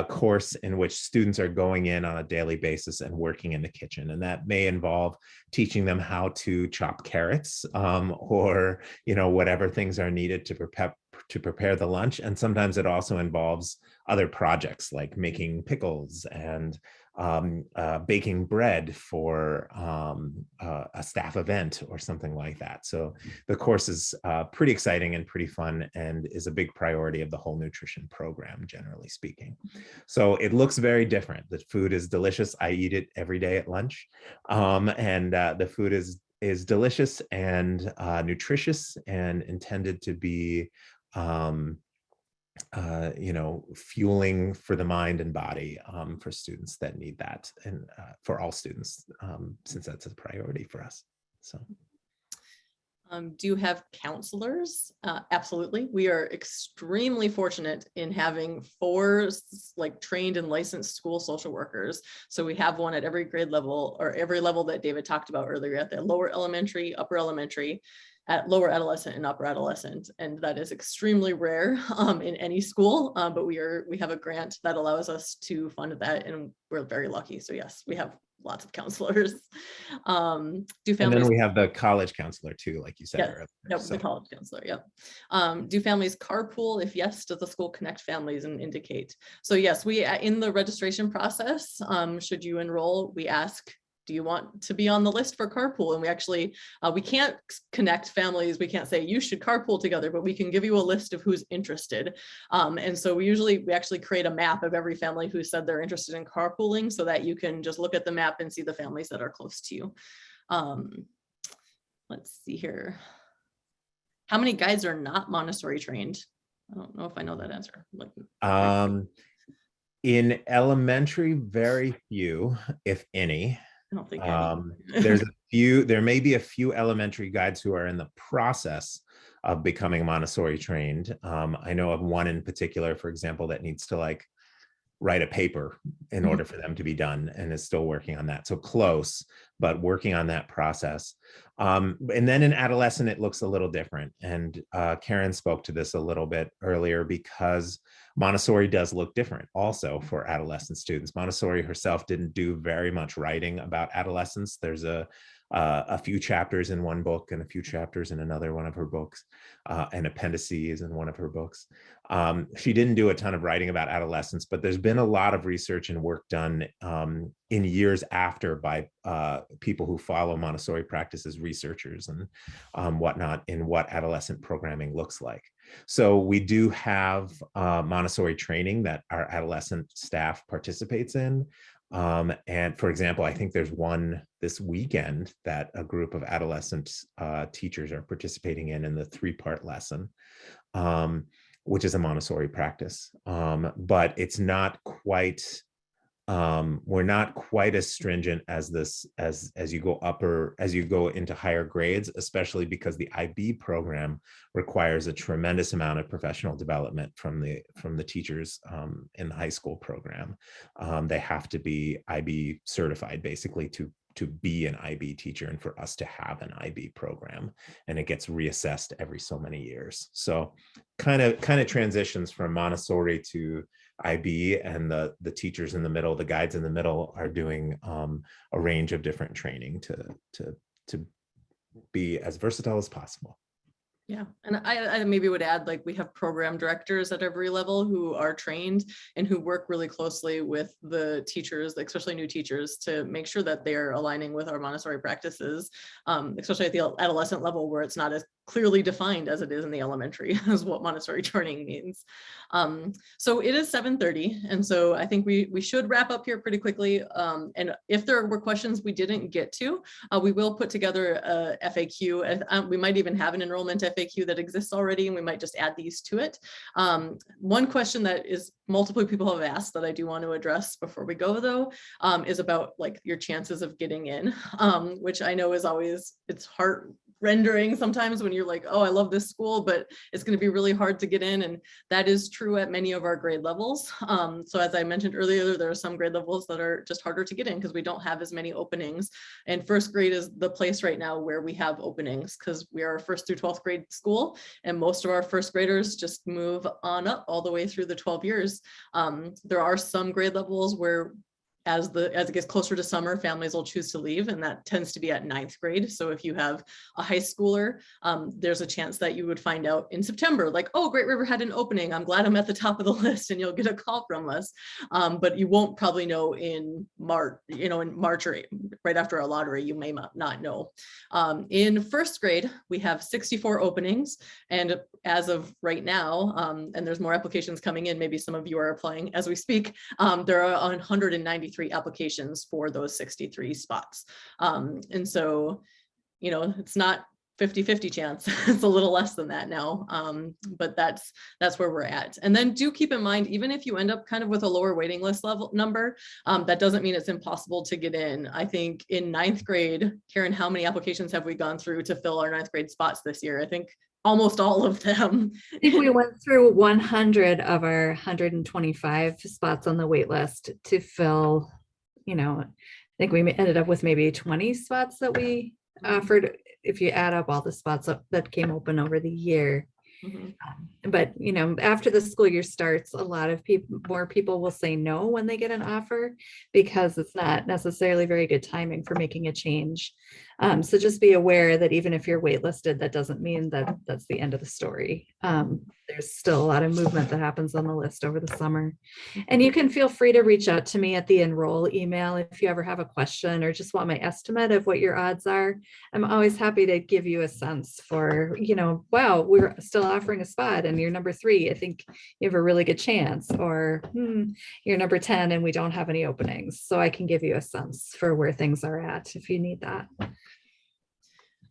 Course in which students are going in on a daily basis and working in the kitchen. And that may involve teaching them how to chop carrots or, whatever things are needed to prepare the lunch. And sometimes it also involves other projects like making pickles and baking bread for a staff event or something like that. So the course is pretty exciting and pretty fun and is a big priority of the whole nutrition program, generally speaking. So it looks very different. The food is delicious. I eat it every day at lunch. And the food is delicious and nutritious and intended to be fueling for the mind and body for students that need that, and for all students, since that's a priority for us. So. Do you have counselors? Absolutely. We are extremely fortunate in having 4 trained and licensed school social workers. So we have one at every grade level, or every level that David talked about earlier, at the lower elementary, upper elementary, at lower adolescent and upper adolescent. And that is extremely rare in any school, but we have a grant that allows us to fund that, and we're very lucky. So yes, we have lots of counselors. Do families? And then we have the college counselor too, like you said earlier. Yep, so. The college counselor, yep. Do families carpool? If yes, does the school connect families and indicate? So yes, we in the registration process, should you enroll, we ask, do you want to be on the list for carpool? And we actually, we can't connect families. We can't say you should carpool together, but we can give you a list of who's interested. And so we actually create a map of every family who said they're interested in carpooling, so that you can just look at the map and see the families that are close to you. Let's see here. How many guides are not Montessori trained? I don't know if I know that answer. In elementary, very few, if any. I don't think there may be a few elementary guides who are in the process of becoming Montessori trained. I know of one in particular, for example, that needs to write a paper in order for them to be done, and is still working on that. So close, but working on that process. And then in adolescent, it looks a little different. And Karen spoke to this a little bit earlier, because Montessori does look different also for adolescent students. Montessori herself didn't do very much writing about adolescence. There's a few chapters in one book and a few chapters in another one of her books, and appendices in one of her books. She didn't do a ton of writing about adolescence, but there's been a lot of research and work done in years after by people who follow Montessori practices, researchers and whatnot, in what adolescent programming looks like. So we do have Montessori training that our adolescent staff participates in. And for example, I think there's one this weekend that a group of adolescent teachers are participating in the 3-part lesson, which is a Montessori practice. But it's not quite, we're not quite as stringent as this, as you go into higher grades, especially because the IB program requires a tremendous amount of professional development from the teachers in the high school program. They have to be IB certified, basically, to be an IB teacher, and for us to have an IB program, and it gets reassessed every so many years. So kind of transitions from Montessori to IB, and the teachers in the middle, the guides in the middle, are doing a range of different training to be as versatile as possible. Yeah, and I maybe would add, like, we have program directors at every level who are trained and who work really closely with the teachers, like especially new teachers, to make sure that they are aligning with our Montessori practices, especially at the adolescent level where it's not as clearly defined as it is in the elementary as what Montessori training means. So it is 7:30, and so I think we should wrap up here pretty quickly. And if there were questions we didn't get to, we will put together a FAQ, and we might even have an enrollment FAQ that exists already, and we might just add these to it. One question that is multiple people have asked that I do want to address before we go, though, is about like your chances of getting in, which I know is always, it's heart rendering sometimes when you're like, oh, I love this school, but it's going to be really hard to get in. And that is true at many of our grade levels. So as I mentioned earlier, there are some grade levels that are just harder to get in because we don't have as many openings. And first grade is the place right now where we have openings because we are a 1st through 12th grade school. And most of our first graders just move on up all the way through the 12 years. There are some grade levels where as it gets closer to summer, families will choose to leave, and that tends to be at 9th grade. So if you have a high schooler, there's a chance that you would find out in September, like, oh, Great River had an opening. I'm glad I'm at the top of the list, and you'll get a call from us. But you won't probably know in March, in March or right after a lottery, you may not know. In first grade, we have 64 openings, and as of right now, and there's more applications coming in, maybe some of you are applying as we speak, there are 193 applications for those 63 spots. And so, it's not 50-50 chance. It's a little less than that now. But that's where we're at. And then do keep in mind, even if you end up kind of with a lower waiting list level number, that doesn't mean it's impossible to get in. I think in 9th grade, Karen, how many applications have we gone through to fill our 9th grade spots this year? I think almost all of them. I think we went through 100 of our 125 spots on the wait list to fill, I think we ended up with maybe 20 spots that we offered if you add up all the spots that came open over the year. But after the school year starts, a lot of more people will say no when they get an offer because it's not necessarily very good timing for making a change. So just be aware that even if you're waitlisted, that doesn't mean that that's the end of the story. There's still a lot of movement that happens on the list over the summer. And you can feel free to reach out to me at the enroll email if you ever have a question or just want my estimate of what your odds are. I'm always happy to give you a sense for, wow, we're still offering a spot and you're number 3. I think you have a really good chance, or you're number 10 and we don't have any openings. So I can give you a sense for where things are at if you need that.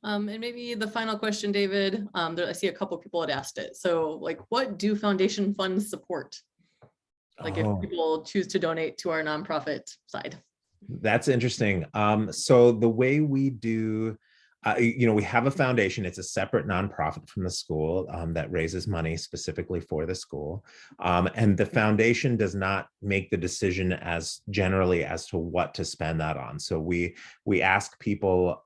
And maybe the final question, David, I see a couple people had asked it. So like, what do foundation funds support? Like if people choose to donate to our nonprofit side. That's interesting. So the way we do, we have a foundation. It's a separate nonprofit from the school that raises money specifically for the school. And the foundation does not make the decision as generally as to what to spend that on. So we ask people,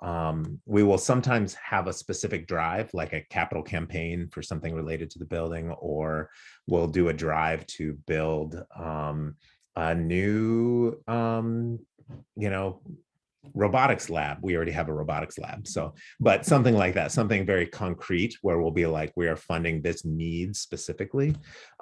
we will sometimes have a specific drive, like a capital campaign for something related to the building, or we'll do a drive to build a new, robotics lab. We already have a robotics lab. So, but something like that, something very concrete where we'll be like, we are funding this need specifically.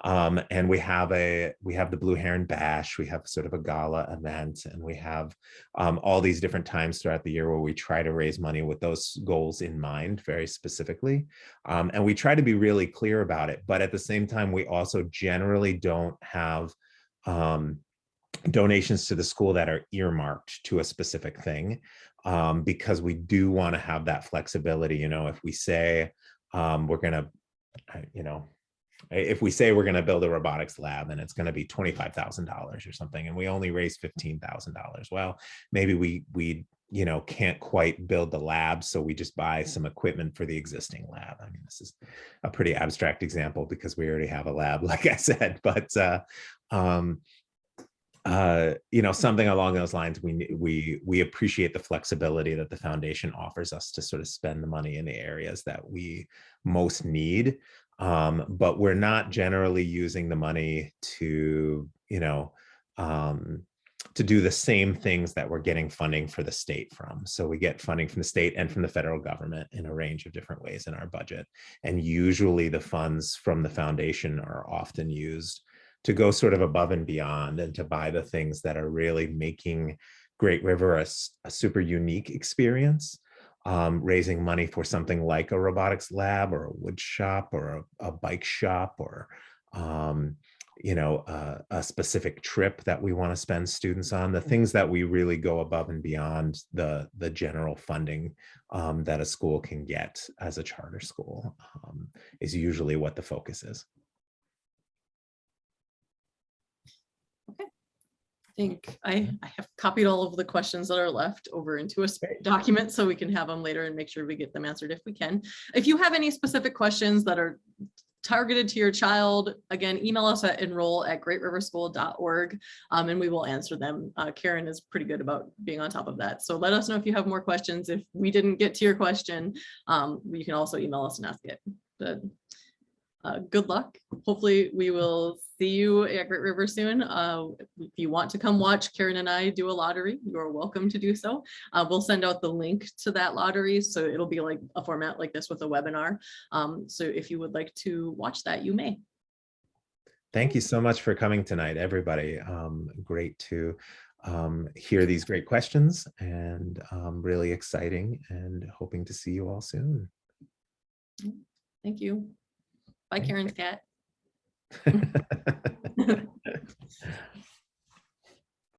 And we have the Blue Heron Bash, we have sort of a gala event, and we have all these different times throughout the year where we try to raise money with those goals in mind very specifically. And we try to be really clear about it. But at the same time, we also generally don't have donations to the school that are earmarked to a specific thing, because we do want to have that flexibility. If we say we're going to, if we say we're going to build a robotics lab and it's going to be $25,000 or something, and we only raise $15,000, well, maybe we can't quite build the lab, so we just buy some equipment for the existing lab. I mean, this is a pretty abstract example because we already have a lab, like I said, but something along those lines. We appreciate the flexibility that the foundation offers us to sort of spend the money in the areas that we most need. But we're not generally using the money to, to do the same things that we're getting funding for the state from. So we get funding from the state and from the federal government in a range of different ways in our budget. And usually the funds from the foundation are often used to go sort of above and beyond and to buy the things that are really making Great River a super unique experience. Raising money for something like a robotics lab or a wood shop or a bike shop or a specific trip that we want to spend students on, the things that we really go above and beyond the general funding that a school can get as a charter school is usually what the focus is. I think I have copied all of the questions that are left over into a document so we can have them later and make sure we get them answered if we can. If you have any specific questions that are targeted to your child, again, email us at enroll@greatriverschool.org and we will answer them. Karen is pretty good about being on top of that. So let us know if you have more questions. If we didn't get to your question, you can also email us and ask it. But good luck. Hopefully we will see you at Great River soon. If you want to come watch Karen and I do a lottery, you're welcome to do so. We'll send out the link to that lottery. So it'll be like a format like this with a webinar. So if you would like to watch that, you may. Thank you so much for coming tonight, everybody. Great to hear these great questions and really exciting and hoping to see you all soon. Thank you. Bye, Karen's cat.